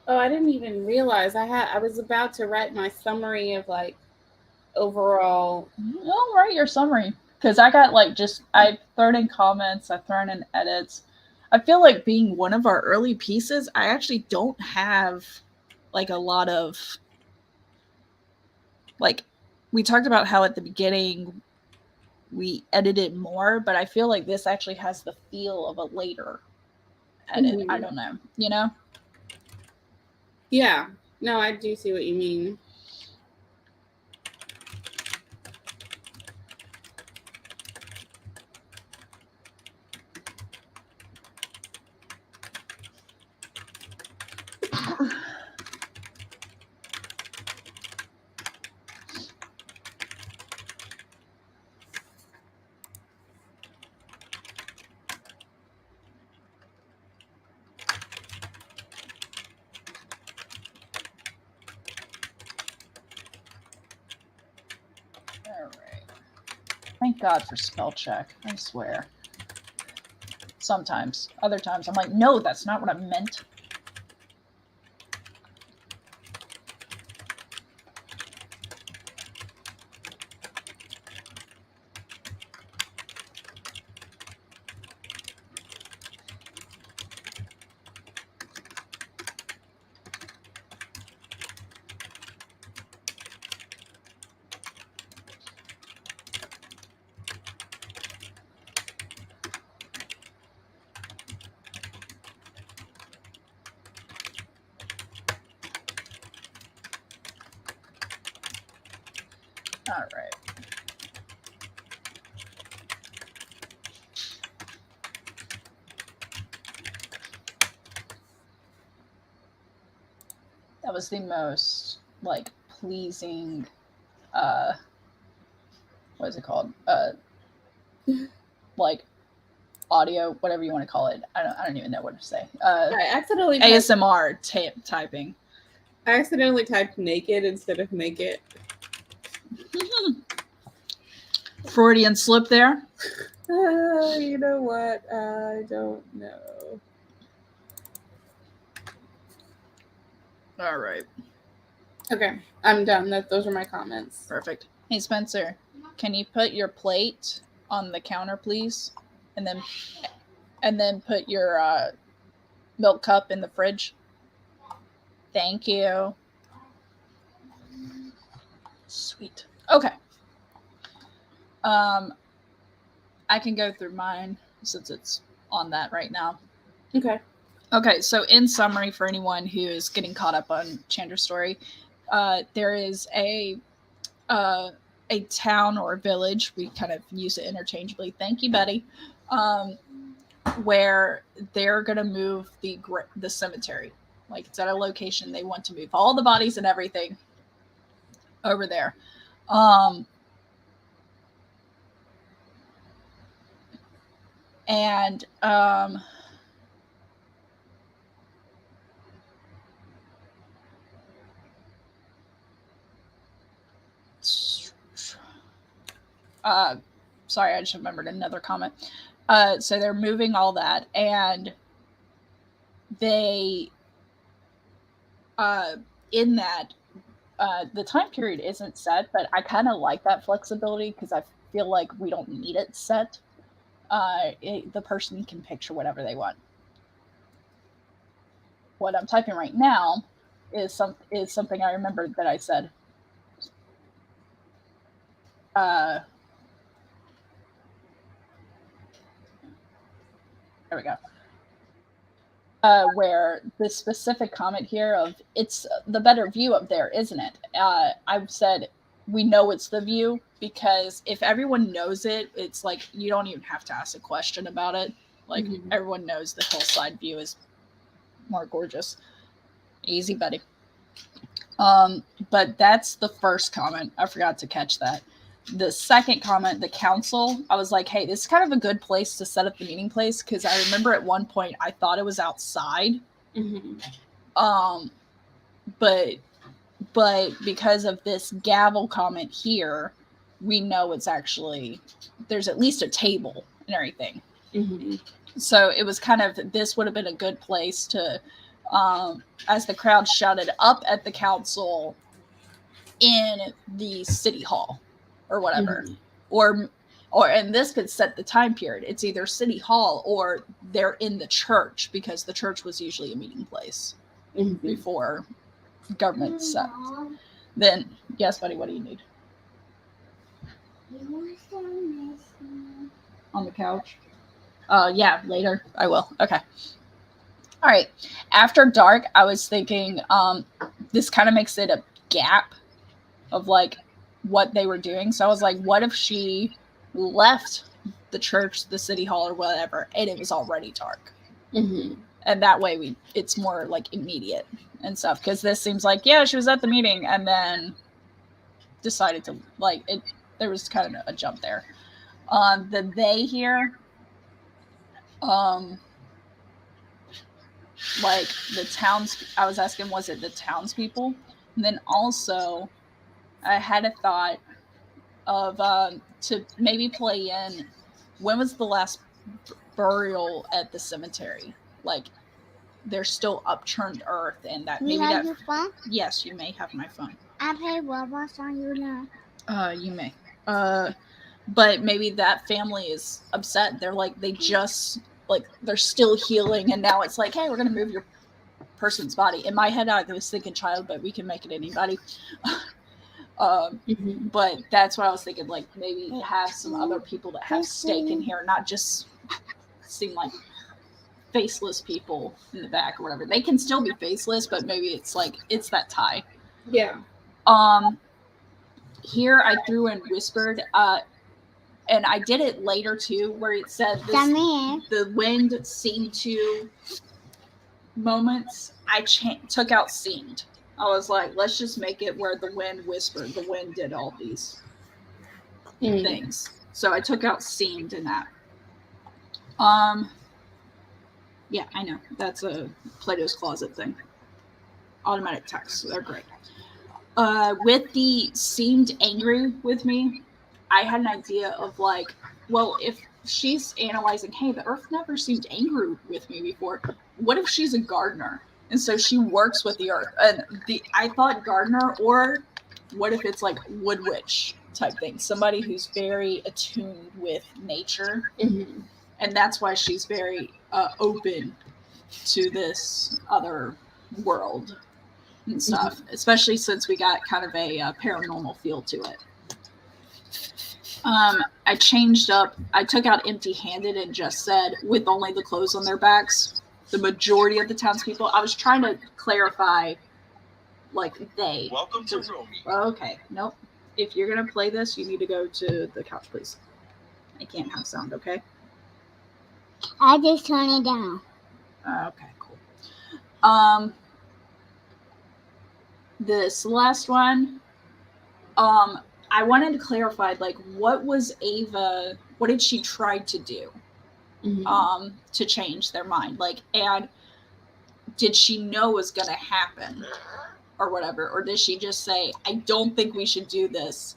[SPEAKER 2] Oh, I didn't even realize I was about to write my summary of like overall.
[SPEAKER 1] I'll write your summary because I got like I thrown in comments, I thrown in edits. I feel like being one of our early pieces, I actually don't have like a lot of like we talked about how at the beginning we edited more, but I feel like this actually has the feel of a later edit. I don't know, you know?
[SPEAKER 2] Yeah. No, I do see what you mean.
[SPEAKER 1] Alright. Thank God for spell check, I swear. Sometimes. Other times I'm like, no, that's not what I meant. All right. That was the most like pleasing what is it called? Like audio, whatever you want to call it. I don't even know what to say.
[SPEAKER 2] I accidentally
[SPEAKER 1] ASMR typing.
[SPEAKER 2] I accidentally typed naked instead of make it.
[SPEAKER 1] Freudian slip there.
[SPEAKER 2] You know what? I don't know.
[SPEAKER 1] All right.
[SPEAKER 2] Okay, I'm done. Those are my comments.
[SPEAKER 1] Perfect. Hey Spencer, can you put your plate on the counter, please? And then put your milk cup in the fridge. Thank you. Sweet. Okay. I can go through mine since it's on that right now.
[SPEAKER 2] Okay.
[SPEAKER 1] Okay, so in summary, for anyone who is getting caught up on Chandra's story, there is a town or village. We kind of use it interchangeably. Thank you, Betty. Where they're gonna move the cemetery. Like it's at a location they want to move all the bodies and everything over there. And sorry, I just remembered another comment. So they're moving all that, and they in that the time period isn't set, but I kind of like that flexibility because I feel like we don't need it set. The person can picture whatever they want. What I'm typing right now is something I remembered that I said. There we go. Where the specific comment here of it's the better view up there, isn't it? I've said we know it's the view because if everyone knows it, it's like you don't even have to ask a question about it. Like everyone knows the hillside view is more gorgeous. Easy, buddy. But that's the first comment. I forgot to catch that. The second comment, the council, I was like, hey, this is kind of a good place to set up the meeting place because I remember at one point I thought it was outside. But because of this gavel comment here, we know it's actually there's at least a table and everything.
[SPEAKER 2] Mm-hmm.
[SPEAKER 1] So it was kind of, this would have been a good place to, as the crowd shouted up at the council in the city hall or whatever.
[SPEAKER 2] Mm-hmm.
[SPEAKER 1] And this could set the time period. It's either city hall or they're in the church, because the church was usually a meeting place before government set. Then, yes, buddy, what do you need? On the couch? Yeah, later. I will. Okay. All right. After dark, I was thinking, this kind of makes it a gap of like what they were doing. So I was like, what if she left the church, the city hall, or whatever, and it was already dark?
[SPEAKER 2] Mm-hmm.
[SPEAKER 1] And that way it's more like immediate and stuff. Because this seems like, yeah, she was at the meeting and then decided to, like, it. There was kind of a jump there. The they here, like the towns, I was asking, was it the townspeople? And then also I had a thought of to maybe play in, when was the last burial at the cemetery? Like, there's still upturned earth, and that maybe that.
[SPEAKER 3] Your phone?
[SPEAKER 1] Yes, you may have my phone.
[SPEAKER 3] I play Roblox on you now.
[SPEAKER 1] You may. But maybe that family is upset. They're like, they just, like, they're still healing, and now it's like, hey, we're gonna move your person's body. In my head, I was thinking child, but we can make it anybody. But that's what I was thinking, like, maybe have some other people that have stake in here, not just seem like faceless people in the back or whatever. They can still be faceless, but maybe it's like, it's that tie.
[SPEAKER 2] Yeah.
[SPEAKER 1] Here I threw in whispered, and I did it later too, where it said this, the wind seemed to moments. I took out seemed. I was like, let's just make it where the wind whispered. The wind did all these things. So I took out seemed in that. Yeah, I know. That's a Plato's Closet thing. Automatic text. So they're great. With the seemed angry with me, I had an idea of like, well, if she's analyzing, hey, the earth never seemed angry with me before. What if she's a gardener? And so she works with the earth. And I thought gardener, or what if it's like wood witch type thing? Somebody who's very attuned with nature.
[SPEAKER 2] Mm-hmm.
[SPEAKER 1] And that's why she's very open to this other world and stuff, especially since we got kind of a paranormal feel to it. I changed up. I took out empty-handed and just said, with only the clothes on their backs. The majority of the townspeople. I was trying to clarify, like, they.
[SPEAKER 4] Welcome to Romy.
[SPEAKER 1] Okay, nope. If you're gonna play this, you need to go to the couch, please. I can't have sound, okay?
[SPEAKER 3] I just turn it down.
[SPEAKER 1] Okay, cool. This last one, I wanted to clarify, like, what was Ava, what did she try to do to change their mind? Like, and did she know was going to happen or whatever? Or did she just say, I don't think we should do this?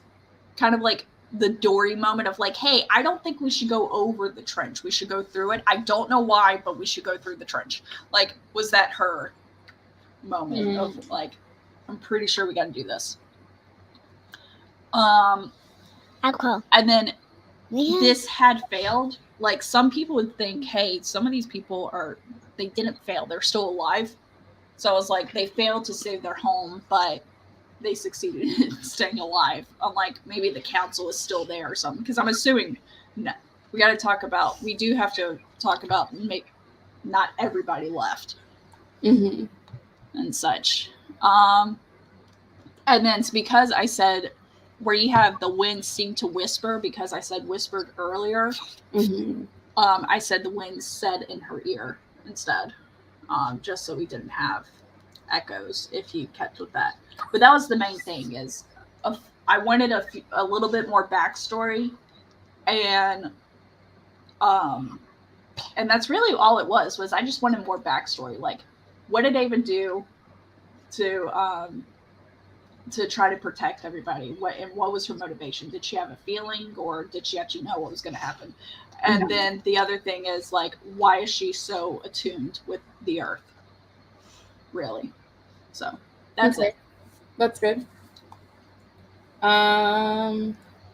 [SPEAKER 1] Kind of like the Dory moment of like, hey, I don't think we should go over the trench. We should go through it. I don't know why, but we should go through the trench. Like, was that her moment of like, I'm pretty sure we got to do this.
[SPEAKER 3] Okay.
[SPEAKER 1] And then this had failed. Like, some people would think, hey, some of these people they didn't fail. They're still alive. So I was like, they failed to save their home, but they succeeded in staying alive. Unlike maybe the council is still there or something. Because I'm assuming, no, we do have to talk about not everybody left. And such. And then it's because I said, where you have the wind seem to whisper, because I said whispered earlier, I said the wind said in her ear instead, just so we didn't have echoes, if you kept with that. But that was the main thing, is I wanted a little bit more backstory, and that's really all it was I just wanted more backstory. Like, what did Ava do to to try to protect everybody. What was her motivation? Did she have a feeling, or did she actually know what was going to happen? And then the other thing is, like, why is she so attuned with the earth? Really? So that's it.
[SPEAKER 2] That's good.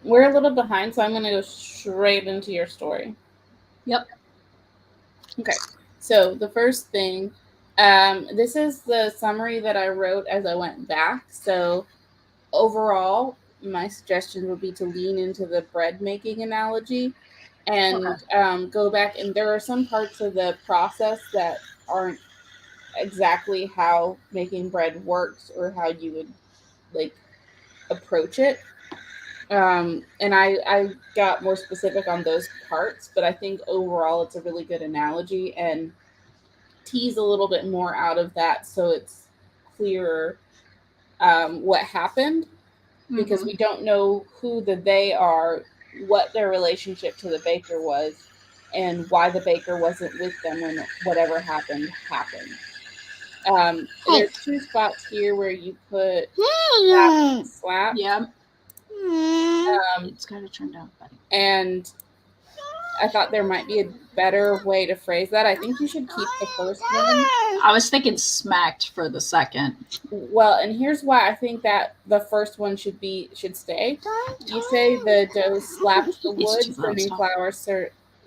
[SPEAKER 2] We're a little behind, so I'm going to go straight into your story.
[SPEAKER 1] Yep.
[SPEAKER 2] Okay. So the first thing, this is the summary that I wrote as I went back. So overall, my suggestion would be to lean into the bread making analogy and go back. And there are some parts of the process that aren't exactly how making bread works or how you would like approach it. And I got more specific on those parts, but I think overall it's a really good analogy and tease a little bit more out of that so it's clearer what happened, because we don't know who the they are, what their relationship to the baker was, and why the baker wasn't with them when whatever happened. There's two spots here where you put slap.
[SPEAKER 1] Yeah. It's kind of turned out, buddy.
[SPEAKER 2] And I thought there might be a better way to phrase that. I think you should keep the first one.
[SPEAKER 1] I was thinking smacked for the second.
[SPEAKER 2] Well, and here's why I think that the first one should stay. You say the dough slapped the wood, sending flour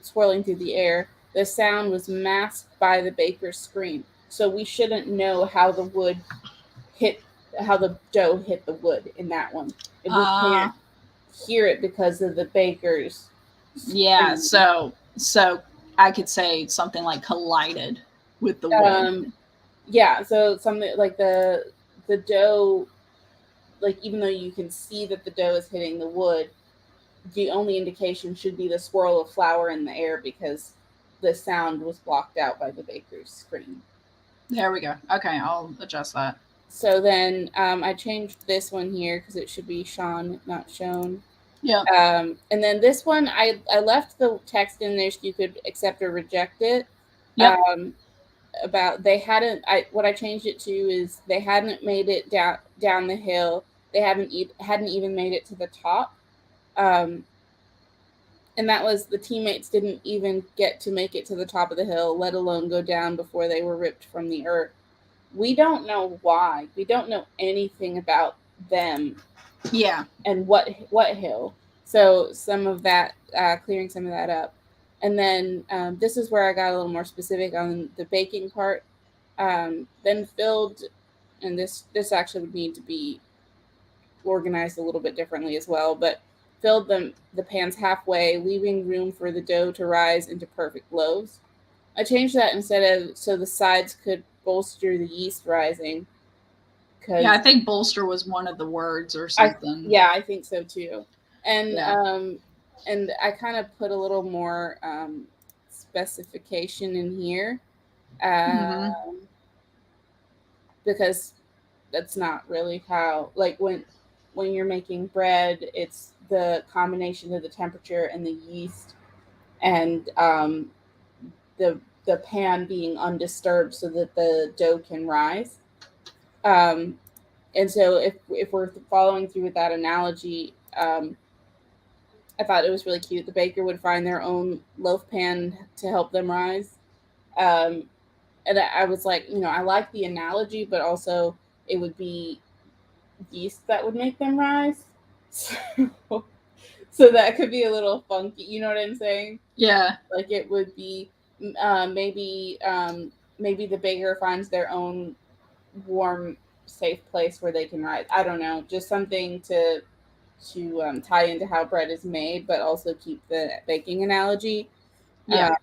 [SPEAKER 2] swirling through the air. The sound was masked by the baker's scream. So we shouldn't know how the dough hit the wood in that one. If we can't hear it because of the baker's scream.
[SPEAKER 1] Yeah, so I could say something like collided with the wood.
[SPEAKER 2] Yeah, so something like the dough, like even though you can see that the dough is hitting the wood, the only indication should be the swirl of flour in the air because the sound was blocked out by the baker's scream.
[SPEAKER 1] There we go. Okay, I'll adjust that.
[SPEAKER 2] So then I changed this one here because it should be Sean, not shown.
[SPEAKER 1] Yeah.
[SPEAKER 2] And then this one, I left the text in there so you could accept or reject it.
[SPEAKER 1] Yep.
[SPEAKER 2] What I changed it to is they hadn't made it down the hill. They hadn't even made it to the top. And that was the teammates didn't even get to make it to the top of the hill, let alone go down before they were ripped from the earth. We don't know why. We don't know anything about them.
[SPEAKER 1] Yeah.
[SPEAKER 2] And what hill. So some of that, clearing some of that up. And then this is where I got a little more specific on the baking part. Then filled, and this actually would need to be organized a little bit differently as well, but filled the pans halfway, leaving room for the dough to rise into perfect loaves. I changed that instead of so the sides could bolster the yeast rising.
[SPEAKER 1] Yeah, I think bolster was one of the words or something.
[SPEAKER 2] I think so too. And and I kind of put a little more specification in here because that's not really how, like when you're making bread, it's the combination of the temperature and the yeast and the pan being undisturbed so that the dough can rise. And so if we're following through with that analogy, I thought it was really cute. The baker would find their own loaf pan to help them rise. And I was like, I like the analogy, but also it would be yeast that would make them rise. So that could be a little funky. You know what I'm saying?
[SPEAKER 1] Yeah.
[SPEAKER 2] Like it would be maybe the baker finds their own warm, safe place where they can rise. I don't know. Just something to tie into how bread is made, but also keep the baking analogy.
[SPEAKER 1] Yeah.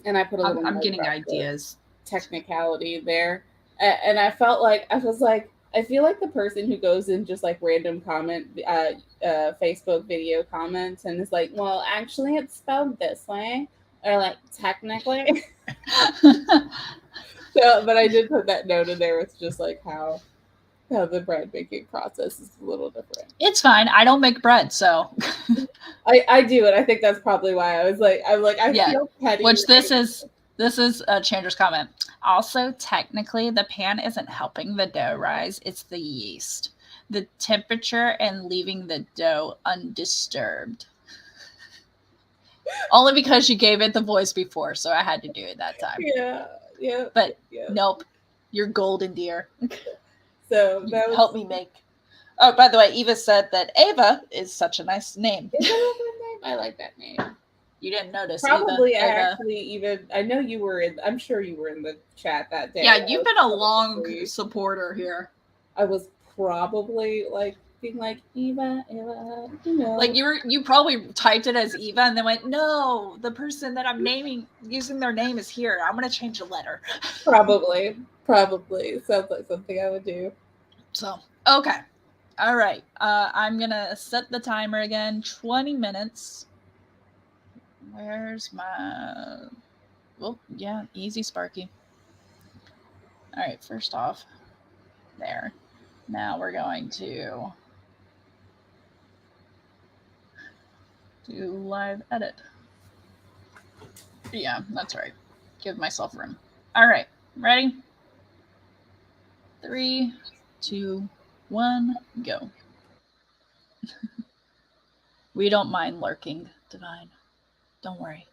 [SPEAKER 2] And I put a little.
[SPEAKER 1] I'm getting ideas.
[SPEAKER 2] Technicality there, and I felt like I was like, I feel like the person who goes in just like random Facebook video comments and is like, well, actually, it's spelled this way, or like technically. So, but I did put that note in there. It's just like how the bread making process is a little different.
[SPEAKER 1] It's fine. I don't make bread, so
[SPEAKER 2] I do, and I think that's probably why I was like, I feel petty.
[SPEAKER 1] Which this is This is Chandra's comment. Also, technically, the pan isn't helping the dough rise, it's the yeast. The temperature and leaving the dough undisturbed. Only because you gave it the voice before, so I had to do it that time.
[SPEAKER 2] Yeah.
[SPEAKER 1] But nope, you're golden, dear.
[SPEAKER 2] So that
[SPEAKER 1] help me make. Oh, by the way, Eva said that Ava is such a nice name.
[SPEAKER 2] Is that a good name? I like that name.
[SPEAKER 1] You didn't notice.
[SPEAKER 2] Probably
[SPEAKER 1] Eva.
[SPEAKER 2] actually even I know you were in. I'm sure you were in the chat that day.
[SPEAKER 1] Yeah, you've been a long supporter here.
[SPEAKER 2] I was probably like being like Eva, you know.
[SPEAKER 1] Like you probably typed it as Eva and then went, no, the person that I'm using their name is here. I'm gonna change the letter.
[SPEAKER 2] Probably sounds like something I would do.
[SPEAKER 1] So okay, all right. I'm gonna set the timer again. 20 minutes. Where's my? Well, yeah, easy, Sparky. All right, first off, there. Now we're going to do live edit. Yeah, that's right. Give myself room. All right, ready? 3, 2, 1, go. We don't mind lurking, Divine. Don't worry.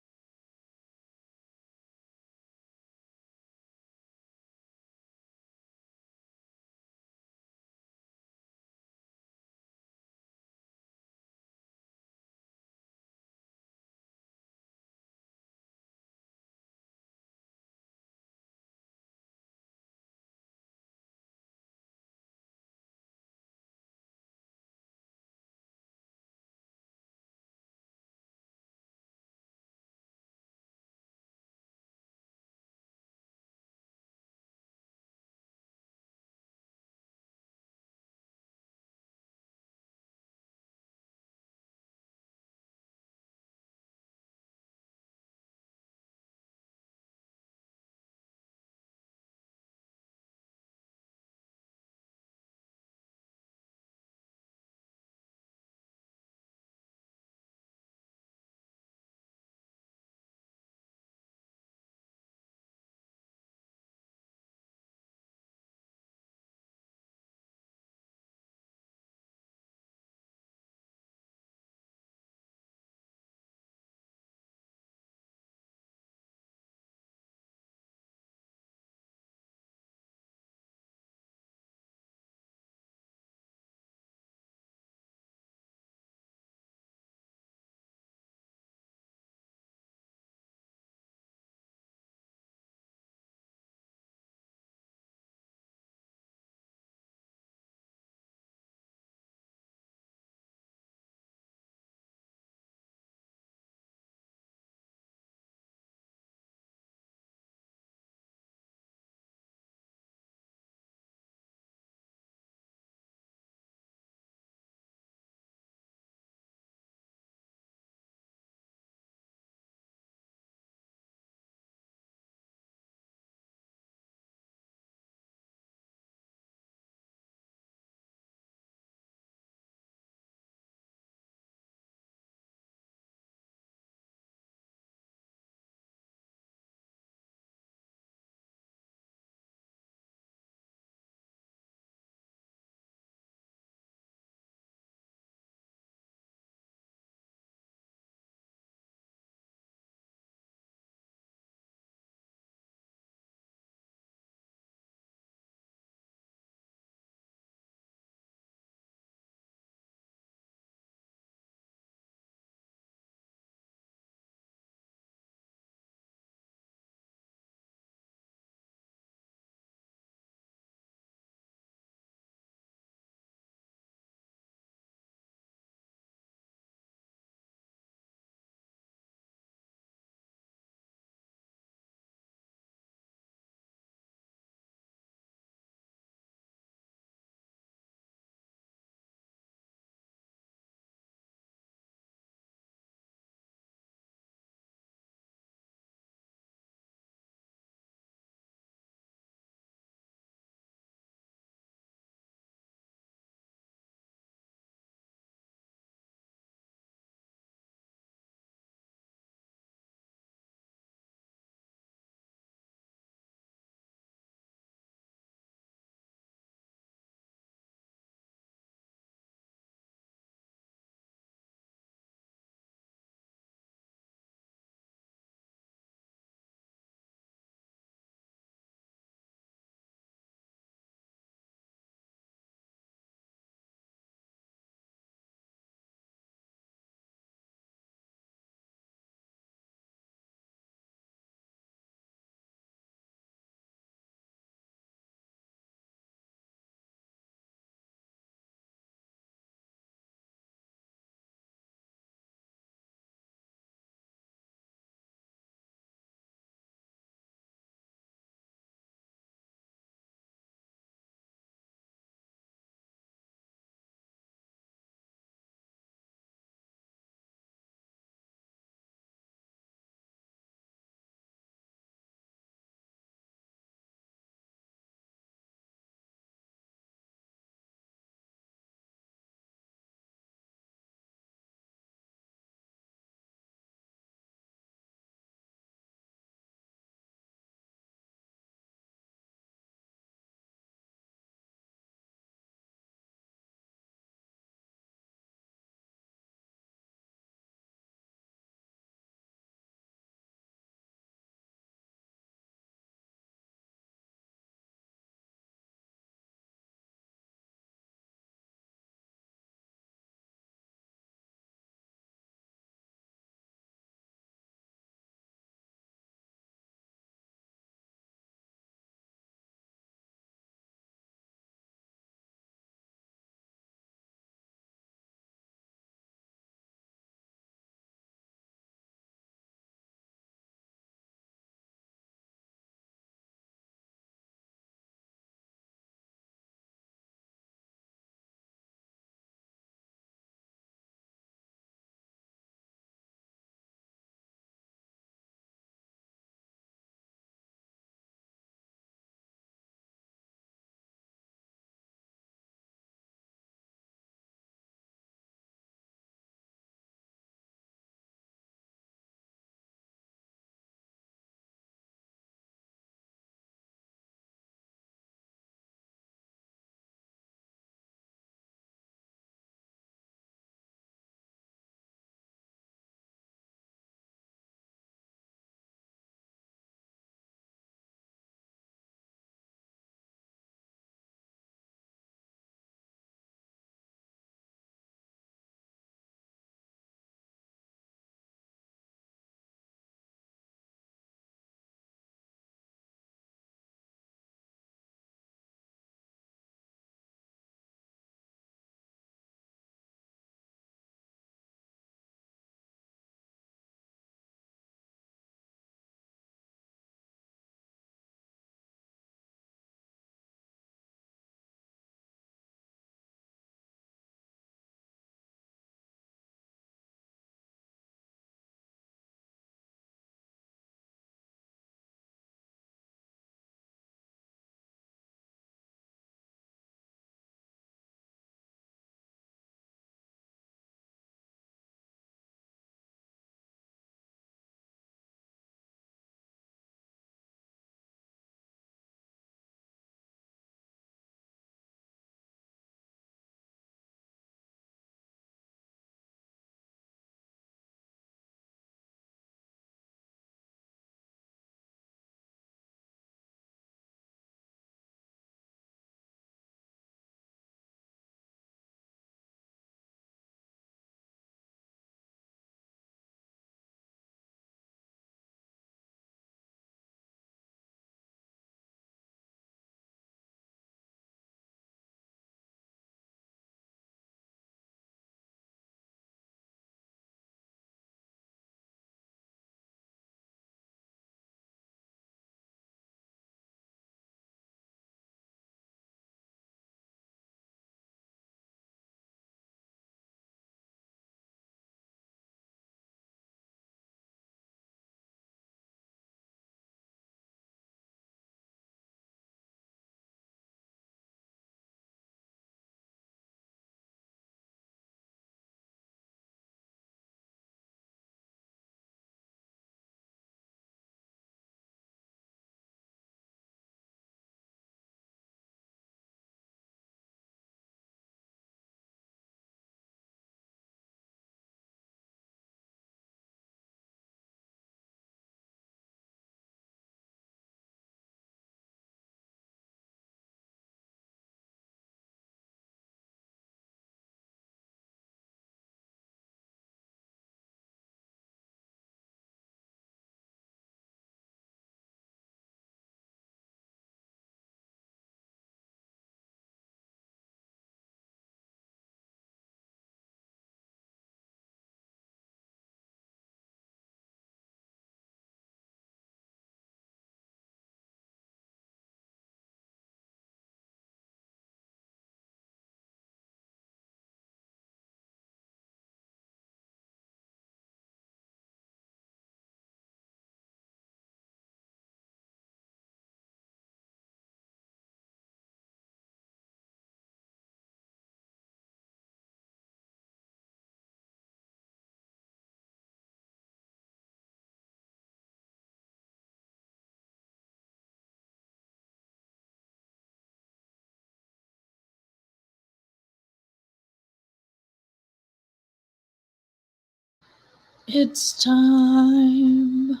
[SPEAKER 1] It's time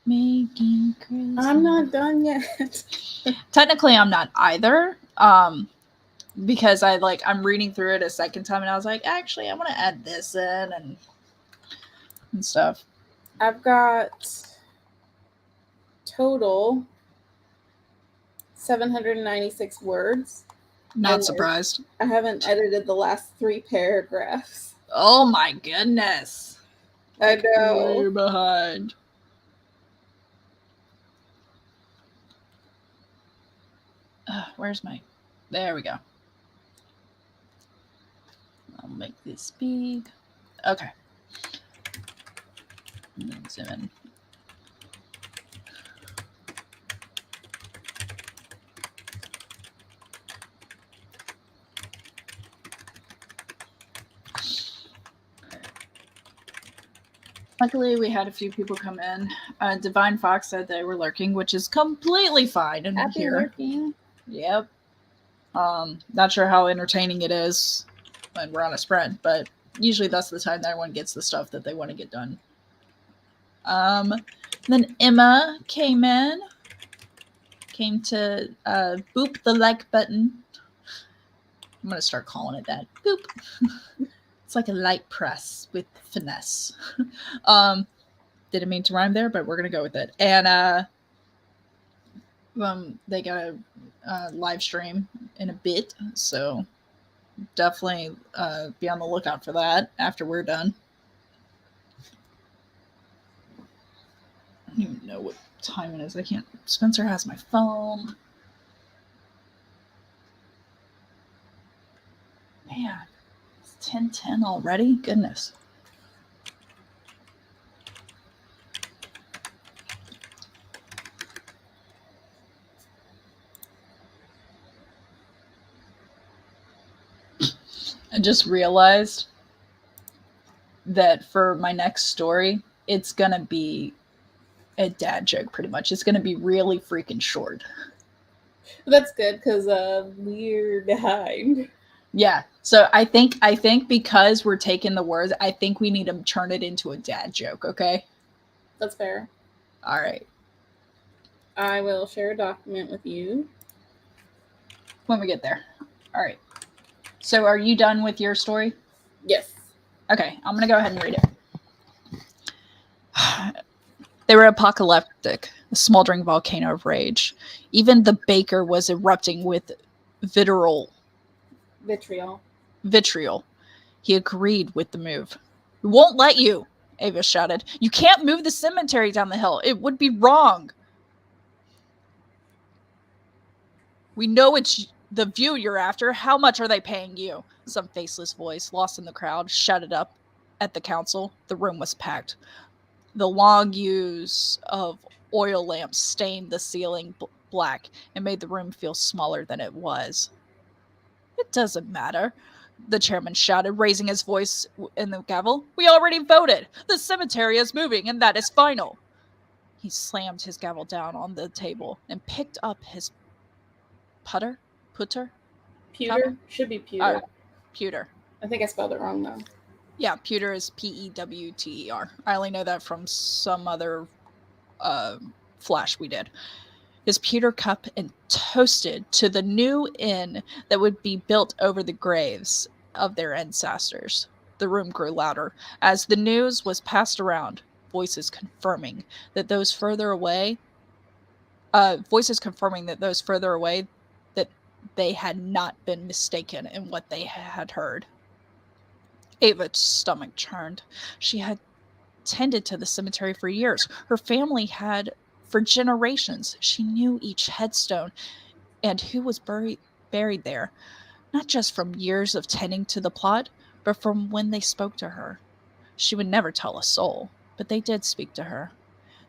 [SPEAKER 1] making Christmas.
[SPEAKER 2] I'm not done yet.
[SPEAKER 1] Technically, I'm not either. Because I'm reading through it a second time, and I was like, actually, I want to add this in and stuff.
[SPEAKER 2] I've got total 796 words.
[SPEAKER 1] Not surprised.
[SPEAKER 2] I haven't edited the last 3 paragraphs.
[SPEAKER 1] Oh my goodness.
[SPEAKER 2] I know.
[SPEAKER 1] Way behind. Where's my... There we go. I'll make this big. Okay. And then zoom in. Luckily, we had a few people come in. Divine Fox said they were lurking, which is completely fine. And
[SPEAKER 2] Happy
[SPEAKER 1] here.
[SPEAKER 2] lurking.
[SPEAKER 1] Yep. Not sure how entertaining it is when we're on a sprint, but usually that's the time that everyone gets the stuff that they want to get done. Then Emma came to boop the like button. I'm going to start calling it that. Boop. It's like a light press with finesse. Didn't mean to rhyme there, but we're going to go with it. And they got a live stream in a bit, so definitely be on the lookout for that after we're done. I don't even know what time it is. I can't. Spencer has my phone. Man, it's 10:10 already? Goodness. I just realized that for my next story, it's going to be a dad joke, pretty much. It's going to be really freaking short.
[SPEAKER 2] That's good, because we're behind.
[SPEAKER 1] Yeah. So I think because we're taking the words, I think we need to turn it into a dad joke, okay?
[SPEAKER 2] That's fair.
[SPEAKER 1] All right.
[SPEAKER 2] I will share a document with you
[SPEAKER 1] when we get there. All right. So are you done with your story?
[SPEAKER 2] Yes.
[SPEAKER 1] Okay, I'm going to go ahead and read it. They were apocalyptic, a smoldering volcano of rage. Even the baker was erupting with vitriol. He agreed with the move. We won't let you, Ava shouted. You can't move the cemetery down the hill. It would be wrong. We know it's the view you're after. How much are they paying you? Some faceless voice, lost in the crowd, shouted up at the council. The room was packed. The long use of oil lamps stained the ceiling black and made the room feel smaller than it was. It doesn't matter, the chairman shouted, raising his voice in the gavel. We already voted. The cemetery is moving, and that is final. He slammed his gavel down on the table and picked up his putter?
[SPEAKER 2] Pewter? Should be pewter.
[SPEAKER 1] Pewter.
[SPEAKER 2] I think I spelled it wrong, though.
[SPEAKER 1] Yeah, pewter is Pewter. I only know that from some other flash we did. His pewter cup and toasted to the new inn that would be built over the graves of their ancestors. The room grew louder as the news was passed around, voices confirming that those further away that they had not been mistaken in what they had heard. Ava's stomach churned. She had tended to the cemetery for years. Her family had for generations. She knew each headstone and who was buried there, not just from years of tending to the plot, but from when they spoke to her. She would never tell a soul, but they did speak to her.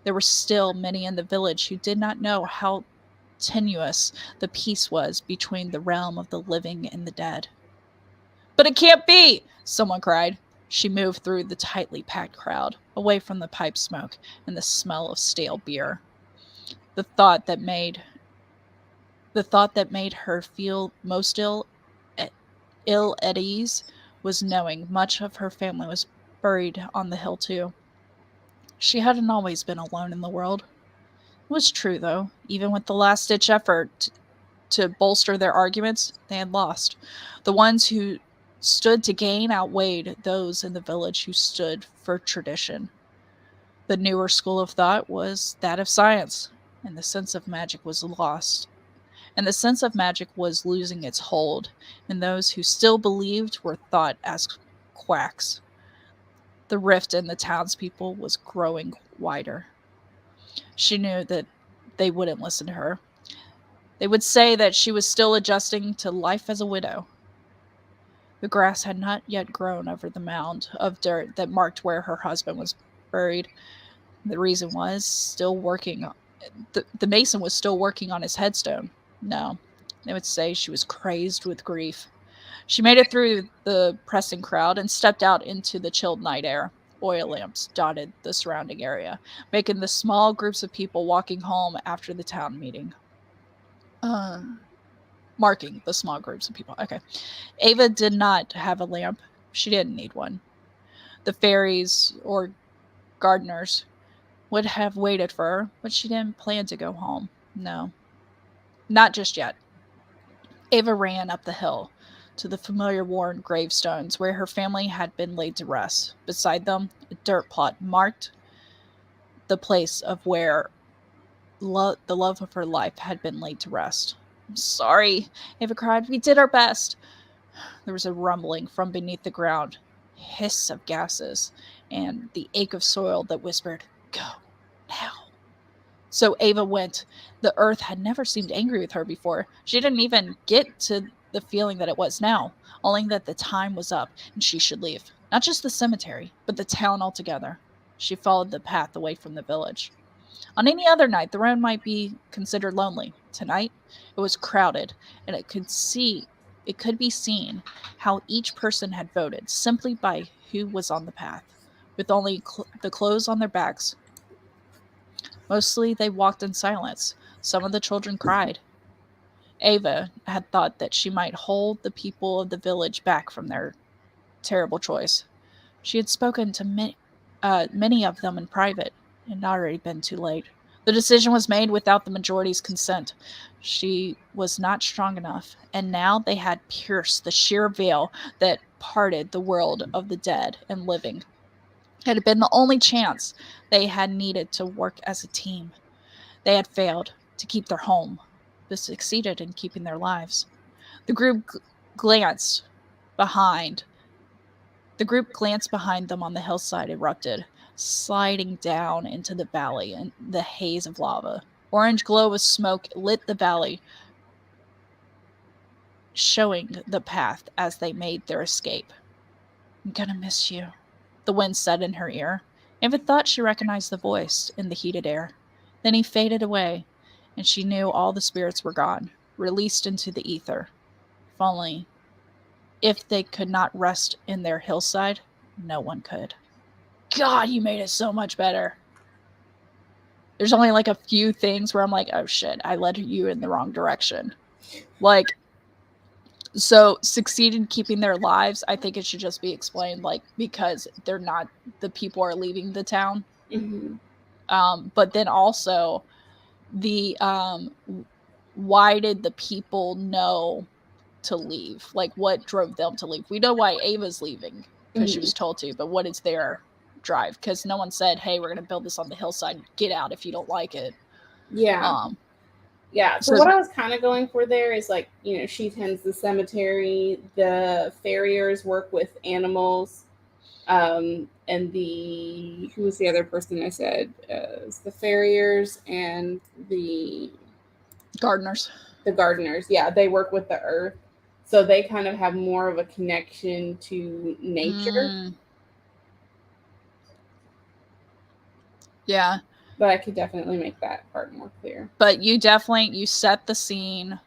[SPEAKER 1] There were still many in the village who did not know how tenuous the peace was between the realm of the living and the dead. But it can't be, someone cried. She moved through the tightly packed crowd, away from the pipe smoke and the smell of stale beer. The thought that made her feel most ill at ease was knowing much of her family was buried on the hill too. She hadn't always been alone in the world. It was true, though. Even with the last-ditch effort to bolster their arguments, they had lost. The ones who stood to gain outweighed those in the village who stood for tradition. The newer school of thought was that of science, and the sense of magic was lost. And the sense of magic was losing its hold, and those who still believed were thought as quacks. The rift in the townspeople was growing wider. She knew that they wouldn't listen to her. They would say that she was still adjusting to life as a widow. The grass had not yet grown over the mound of dirt that marked where her husband was buried. The reason was still working. The mason was still working on his headstone. No, they would say she was crazed with grief. She made it through the pressing crowd and stepped out into the chilled night air. Oil lamps dotted the surrounding area, making the small groups of people walking home after the town meeting. Marking the small groups of people. Okay. Ava did not have a lamp. She didn't need one. The fairies or gardeners would have waited for her, but she didn't plan to go home. No. Not just yet. Ava ran up the hill to the familiar worn gravestones where her family had been laid to rest. Beside them, a dirt plot marked the place of where the love of her life had been laid to rest. "I'm sorry," Ava cried. "We did our best." There was a rumbling from beneath the ground, hiss of gases, and the ache of soil that whispered, "Go, now." So Ava went. The earth had never seemed angry with her before. She didn't even get to the feeling that it was now, only that the time was up and she should leave. Not just the cemetery, but the town altogether. She followed the path away from the village. On any other night, the road might be considered lonely. Tonight, it was crowded, and it could be seen how each person had voted simply by who was on the path, with only the clothes on their backs. Mostly they walked in silence. Some of the children cried. Ava had thought that she might hold the people of the village back from their terrible choice. She had spoken to many of them in private. It had already been too late. The decision was made without the majority's consent. She was not strong enough, and now they had pierced the sheer veil that parted the world of the dead and living. It had been the only chance they had needed to work as a team. They had failed to keep their home, but succeeded in keeping their lives. The group glanced behind. The group glanced behind them on the hillside erupted, sliding down into the valley in the haze of lava. Orange glow of smoke lit the valley, showing the path as they made their escape. "I'm gonna miss you," the wind said in her ear. Ava thought she recognized the voice in the heated air. Then he faded away, and she knew all the spirits were gone, released into the ether. If they could not rest in their hillside, no one could. God, you made it so much better. There's only like a few things where I'm like, oh shit, I led you in the wrong direction. Like, so succeed in keeping their lives, I think it should just be explained, like, because they're not, the people are leaving the town.
[SPEAKER 2] Mm-hmm.
[SPEAKER 1] But then also the, why did the people know to leave? Like, what drove them to leave? We know why Ava's leaving, because she was told to, but what is their drive? Because no one said, hey, we're going to build this on the hillside, get out if you don't like it.
[SPEAKER 2] Yeah. Yeah. So what I was kind of going for there is, like, you know, she tends the cemetery, the farriers work with animals, and who was the other person I said? It's the farriers and the
[SPEAKER 1] gardeners.
[SPEAKER 2] The gardeners, yeah, they work with the earth. So they kind of have more of a connection to nature.
[SPEAKER 1] Yeah.
[SPEAKER 2] But I could definitely make that part more clear.
[SPEAKER 1] But you set the scene,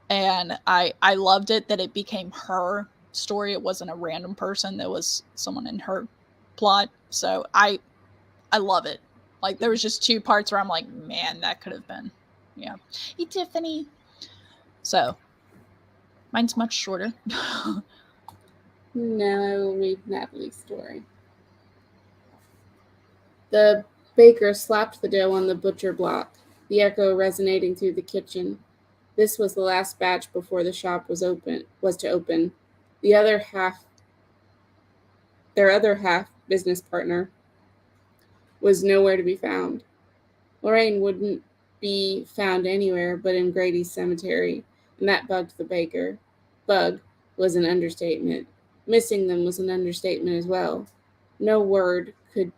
[SPEAKER 1] and I loved it that it became her story. It wasn't a random person. There was someone in her plot. So I love it. Like, there was just two parts where I'm like, man, that could have been. Yeah. Hey, Tiffany. So mine's much shorter.
[SPEAKER 2] No, I will read Natalie's story. The baker slapped the dough on the butcher block, the echo resonating through the kitchen. This was the last batch before the shop was to open. The other half, their other half business partner, was nowhere to be found. Lorraine wouldn't be found anywhere but in Grady's cemetery, and that bugged the baker. Bug was an understatement. Missing them was an understatement as well. No word could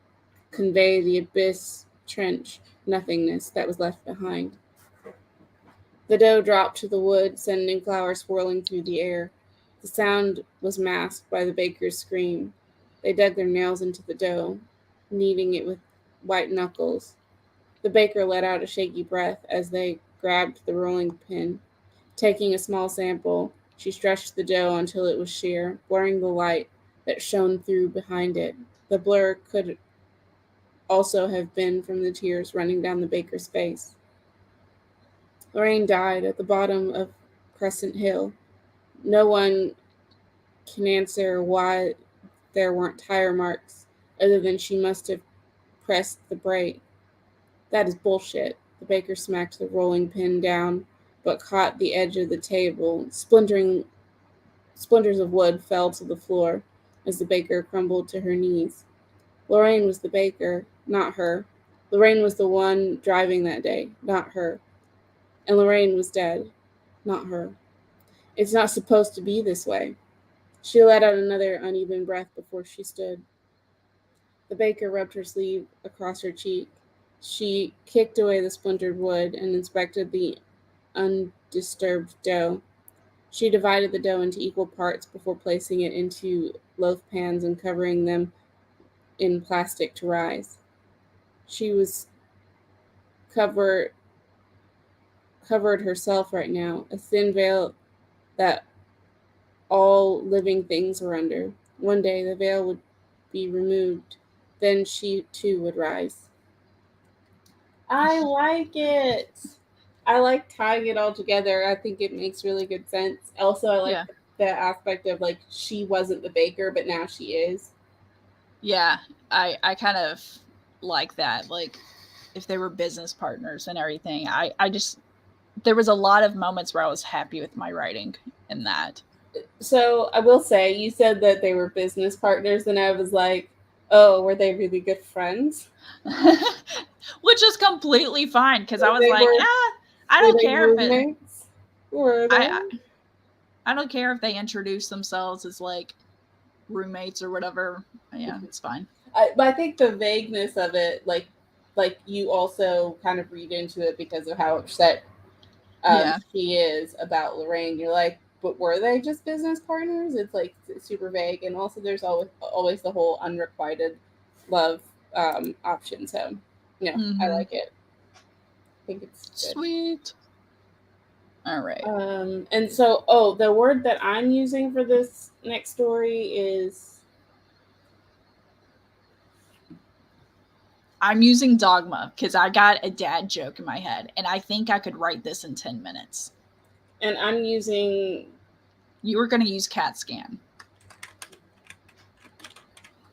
[SPEAKER 2] convey the abyss, trench, nothingness that was left behind. The dough dropped to the wood, sending flowers swirling through the air. The sound was masked by the baker's scream. They dug their nails into the dough, kneading it with white knuckles. The baker let out a shaky breath as they grabbed the rolling pin. Taking a small sample, she stretched the dough until it was sheer, blurring the light that shone through behind it. The blur could also have been from the tears running down the baker's face. Lorraine died at the bottom of Crescent Hill. No one can answer why there weren't tire marks, other than she must have pressed the brake. That is bullshit. The baker smacked the rolling pin down, but caught the edge of the table. Splinters of wood fell to the floor as the baker crumbled to her knees. Lorraine was the baker, not her. Lorraine was the one driving that day, not her. And Lorraine was dead, not her. It's not supposed to be this way. She let out another uneven breath before she stood. The baker rubbed her sleeve across her cheek. She kicked away the splintered wood and inspected the undisturbed dough. She divided the dough into equal parts before placing it into loaf pans and covering them in plastic to rise. She was covered herself right now, a thin veil that all living things were under. One day the veil would be removed, then she too would rise. I like it. I like tying it all together. I think it makes really good sense. Also, I like the aspect of like she wasn't the baker, but now she is.
[SPEAKER 1] Yeah, I kind of like that. Like if they were business partners and everything. I just there was a lot of moments where I was happy with my writing in that.
[SPEAKER 2] So I will say, you said that they were business partners, and I was like, oh, were they really good friends?
[SPEAKER 1] Which is completely fine because I was like, I don't care if I don't care if they introduce themselves as like roommates or whatever. Yeah, it's fine.
[SPEAKER 2] But I think the vagueness of it, like you also kind of read into it because of how upset she is about Lorraine. You're like, but were they just business partners? It's like super vague, and also there's always the whole unrequited love option. So, I like it. I think it's good.
[SPEAKER 1] Sweet. All right.
[SPEAKER 2] And so, the word that I'm using for this next story is.
[SPEAKER 1] I'm using dogma because I got a dad joke in my head, and I think I could write this in 10 minutes.
[SPEAKER 2] And I'm using.
[SPEAKER 1] You were going to use CAT scan.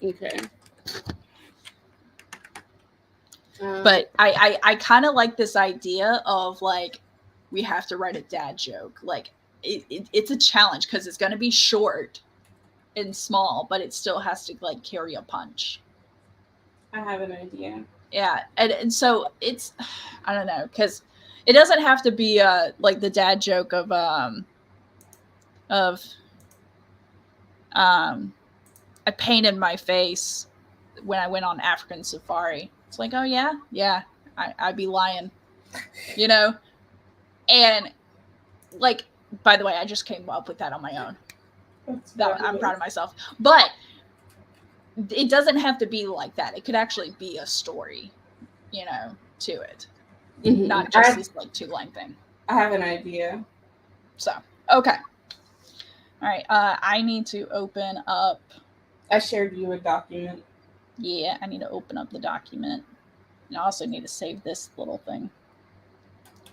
[SPEAKER 2] Okay.
[SPEAKER 1] But I kind of like this idea of like we have to write a dad joke. Like it's a challenge because it's going to be short and small, but it still has to like carry a punch.
[SPEAKER 2] I have an idea.
[SPEAKER 1] Yeah, and so it's I don't know because it doesn't have to be like the dad joke of I painted my face when I went on African safari. It's like, oh yeah, I'd be lying, and like, by the way, I just came up with that on my own. I'm proud of myself, but it doesn't have to be like that. It could actually be a story, to it, not just this like 2-line thing.
[SPEAKER 2] I have an idea.
[SPEAKER 1] So, okay. All right. I need to open up.
[SPEAKER 2] I shared you a document.
[SPEAKER 1] Yeah, I need to open up the document. And I also need to save this little thing.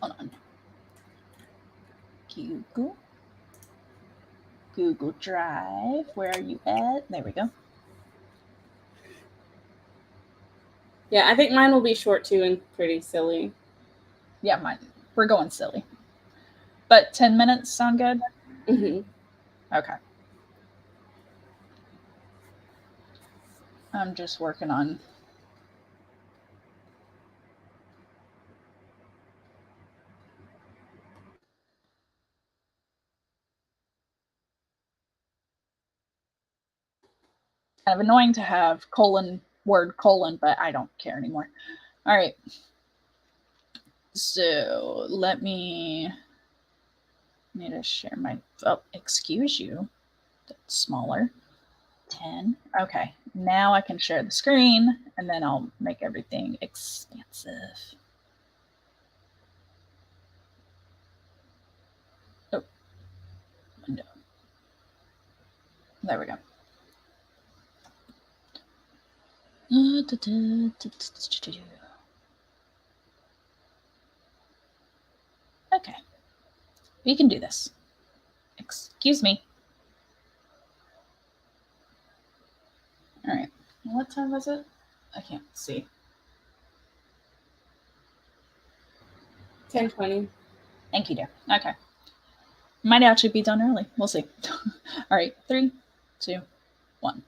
[SPEAKER 1] Hold on. Google Drive. Where are you at? There we go.
[SPEAKER 2] Yeah, I think mine will be short too and pretty silly.
[SPEAKER 1] Yeah, mine. We're going silly. But 10 minutes sound good?
[SPEAKER 2] Mm-hmm.
[SPEAKER 1] Okay. I'm just working on... Kind of annoying to have word colon, but I don't care anymore. All right. So let me... need to share my... Oh, excuse you. That's smaller. 10. Okay. Now I can share the screen, and then I'll make everything expansive. Oh. Window. There we go. Okay. We can do this. Excuse me. All right. What time was it? I can't see.
[SPEAKER 2] 10:20.
[SPEAKER 1] Thank you, dear. Okay. Might actually be done early. We'll see. All right. 3, 2, 1.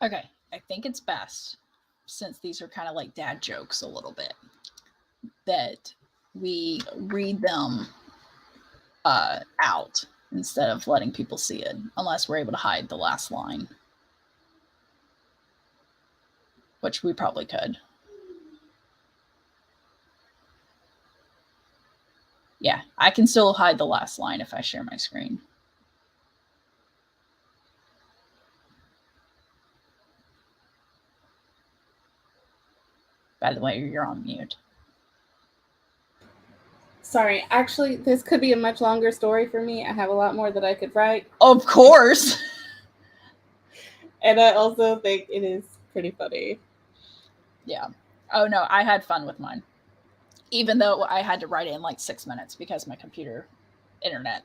[SPEAKER 1] Okay, I think it's best, since these are kind of like dad jokes a little bit, that we read them out instead of letting people see it, unless we're able to hide the last line, which we probably could. Yeah, I can still hide the last line if I share my screen. By the way, you're on mute.
[SPEAKER 2] Sorry, actually, this could be a much longer story for me. I have a lot more that I could write.
[SPEAKER 1] Of course.
[SPEAKER 2] And I also think it is pretty funny.
[SPEAKER 1] Yeah. Oh, no, I had fun with mine. Even though I had to write it in like 6 minutes because my computer internet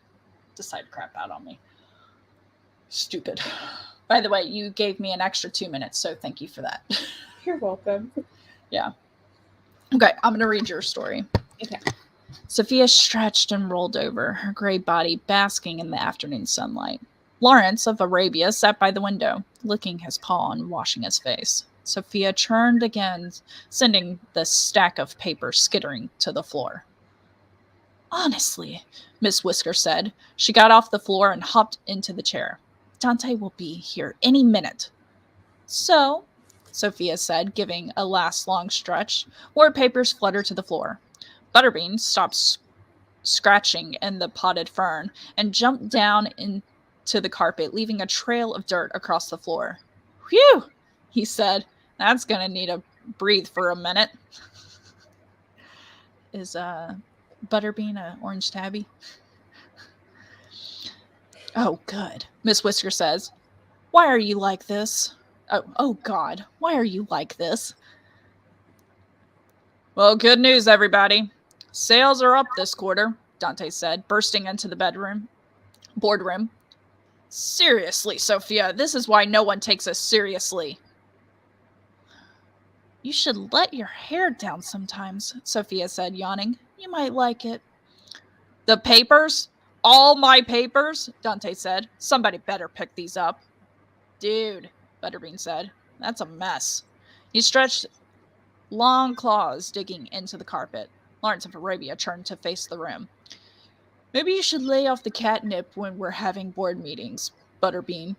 [SPEAKER 1] decided to crap out on me. Stupid. By the way, you gave me an extra 2 minutes, so thank you for that.
[SPEAKER 2] You're welcome.
[SPEAKER 1] Yeah. Okay, I'm going to read your story.
[SPEAKER 2] Okay.
[SPEAKER 1] Sophia stretched and rolled over, her gray body basking in the afternoon sunlight. Lawrence of Arabia sat by the window, licking his paw and washing his face. Sophia churned again, sending the stack of paper skittering to the floor. Honestly, Miss Whisker said. She got off the floor and hopped into the chair. Dante will be here any minute. So, Sophia said, giving a last long stretch. More papers fluttered to the floor. Butterbean stopped scratching in the potted fern and jumped down into the carpet, leaving a trail of dirt across the floor. Whew, he said. That's going to need a breathe for a minute. Is Butterbean a orange tabby? Oh, good, Miss Whisker says. Why are you like this? Oh, God, why are you like this? Well, good news, everybody. Sales are up this quarter, Dante said, bursting into the boardroom. Seriously, Sophia, this is why no one takes us seriously. You should let your hair down sometimes, Sophia said, yawning. You might like it. The papers? All my papers? Dante said. Somebody better pick these up. Dude, Butterbean said. That's a mess. He stretched long claws digging into the carpet. Lawrence of Arabia turned to face the room. Maybe you should lay off the catnip when we're having board meetings, Butterbean.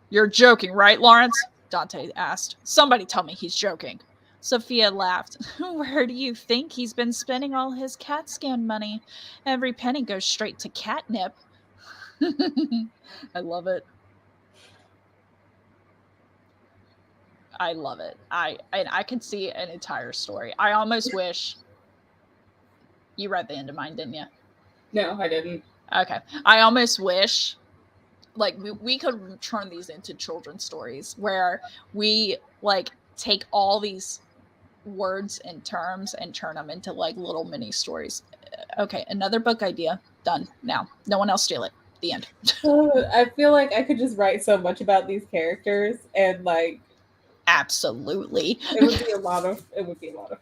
[SPEAKER 1] You're joking, right, Lawrence? Dante asked. Somebody tell me he's joking. Sophia laughed. Where do you think he's been spending all his CAT scan money? Every penny goes straight to catnip. I love it. I love it. I could see an entire story. I almost wish you read the end of mine, didn't you?
[SPEAKER 2] No, I didn't.
[SPEAKER 1] Okay. I almost wish like we could turn these into children's stories where we like take all these words and terms and turn them into like little mini stories. Okay, another book idea. Done. Now. No one else steal it. The end.
[SPEAKER 2] I feel like I could just write so much about these characters and like
[SPEAKER 1] absolutely.
[SPEAKER 2] It would be a lot of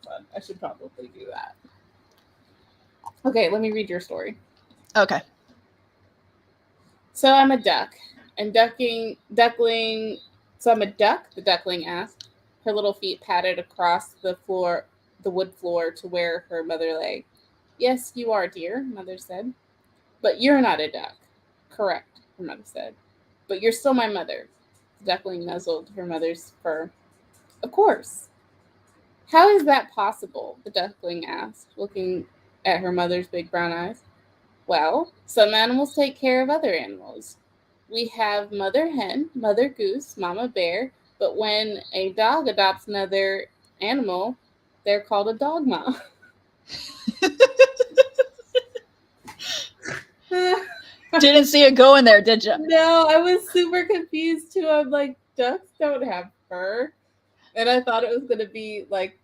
[SPEAKER 2] fun. I should probably do that. Okay, let me read your story.
[SPEAKER 1] Okay.
[SPEAKER 2] So I'm a duck, and duckling. So I'm a duck, the duckling asked. Her little feet patted across the wood floor to where her mother lay. Yes, you are, dear, Mother said. But you're not a duck. Correct, her mother said. But you're still my mother. The duckling nuzzled her mother's fur. Of course. How is that possible? The duckling asked, looking at her mother's big brown eyes. Well, some animals take care of other animals. We have mother hen, mother goose, mama bear, but when a dog adopts another animal, they're called a dog mom.
[SPEAKER 1] Didn't see it going there, did you?
[SPEAKER 2] No, I was super confused too. I'm like, ducks don't have fur. And I thought it was going to be like,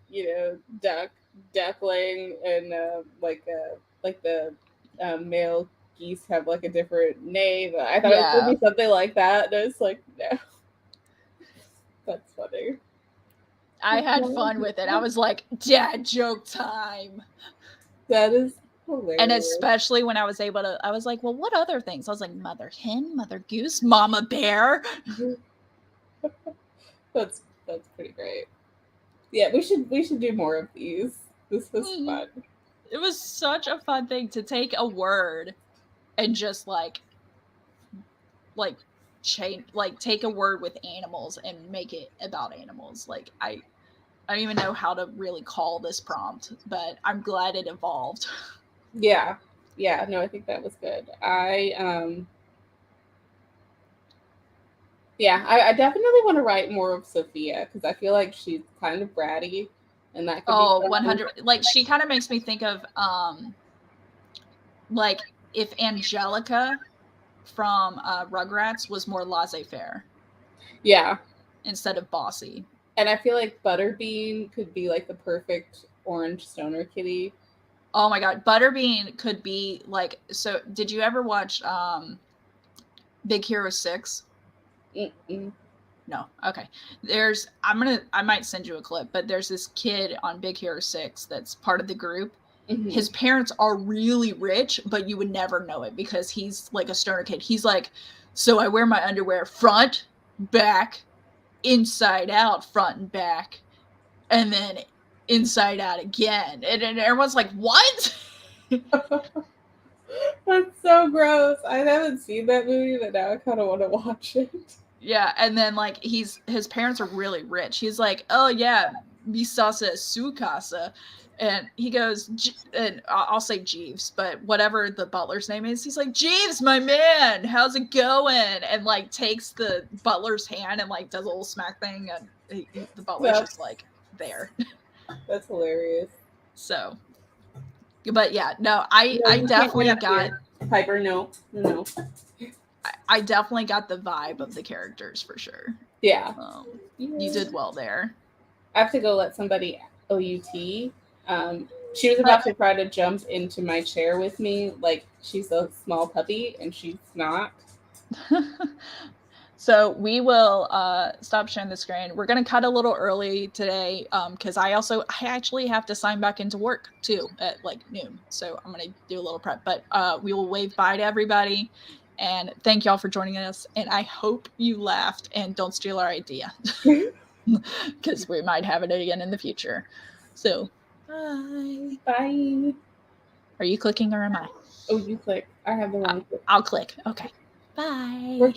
[SPEAKER 2] duckling, and like the male geese have like a different name. I thought it was going to be something like that. And I was like, no. That's funny.
[SPEAKER 1] I had fun with it. I was like, dad joke time.
[SPEAKER 2] That is hilarious.
[SPEAKER 1] And especially when I was able to, I was like, well, what other things? I was like, mother hen, mother goose, mama bear.
[SPEAKER 2] That's pretty great. Yeah, we should do more of these. This was fun.
[SPEAKER 1] It was such a fun thing to take a word and just like change, like take a word with animals and make it about animals. Like I don't even know how to really call this prompt, but I'm glad it evolved.
[SPEAKER 2] Yeah. No, I think that was good. I definitely want to write more of Sophia because I feel like she's kind of bratty, and that could be
[SPEAKER 1] 100. Like she kind of makes me think of like if Angelica from Rugrats was more laissez-faire.
[SPEAKER 2] Yeah.
[SPEAKER 1] Instead of bossy.
[SPEAKER 2] And I feel like Butterbean could be like the perfect orange stoner kitty.
[SPEAKER 1] Oh my god, Butterbean could be like, so did you ever watch Big Hero 6?
[SPEAKER 2] Mm-mm.
[SPEAKER 1] No. Okay. I might send you a clip, but there's this kid on Big Hero 6 that's part of the group. Mm-hmm. His parents are really rich, but you would never know it because he's like a stoner kid. He's like, so I wear my underwear front, back, inside out, front and back, and then inside out again. And everyone's like, what?
[SPEAKER 2] That's so gross. I haven't seen that movie, but now I kind of want to watch it.
[SPEAKER 1] Yeah, and then like his parents are really rich. He's like, oh yeah, mi sasa su casa. And he goes, and I'll say Jeeves, but whatever the butler's name is, he's like, Jeeves, my man, how's it going? And like takes the butler's hand and like does a little smack thing, and the butler's just like there.
[SPEAKER 2] That's hilarious.
[SPEAKER 1] So, but yeah, no, I definitely got
[SPEAKER 2] Piper. No.
[SPEAKER 1] I definitely got the vibe of the characters for sure.
[SPEAKER 2] Yeah.
[SPEAKER 1] You did well there.
[SPEAKER 2] I have to go let somebody OUT. She was about to try to jump into my chair with me, like she's a small puppy, and she's not.
[SPEAKER 1] So we will stop sharing the screen. We're going to cut a little early today because I actually have to sign back into work too at like noon. So I'm going to do a little prep, but we will wave bye to everybody. And thank y'all for joining us. And I hope you laughed and don't steal our idea because we might have it again in the future. So bye.
[SPEAKER 2] Bye.
[SPEAKER 1] Are you clicking or am I?
[SPEAKER 2] Oh, you click. I have the wrong click.
[SPEAKER 1] I'll click. Okay. Bye.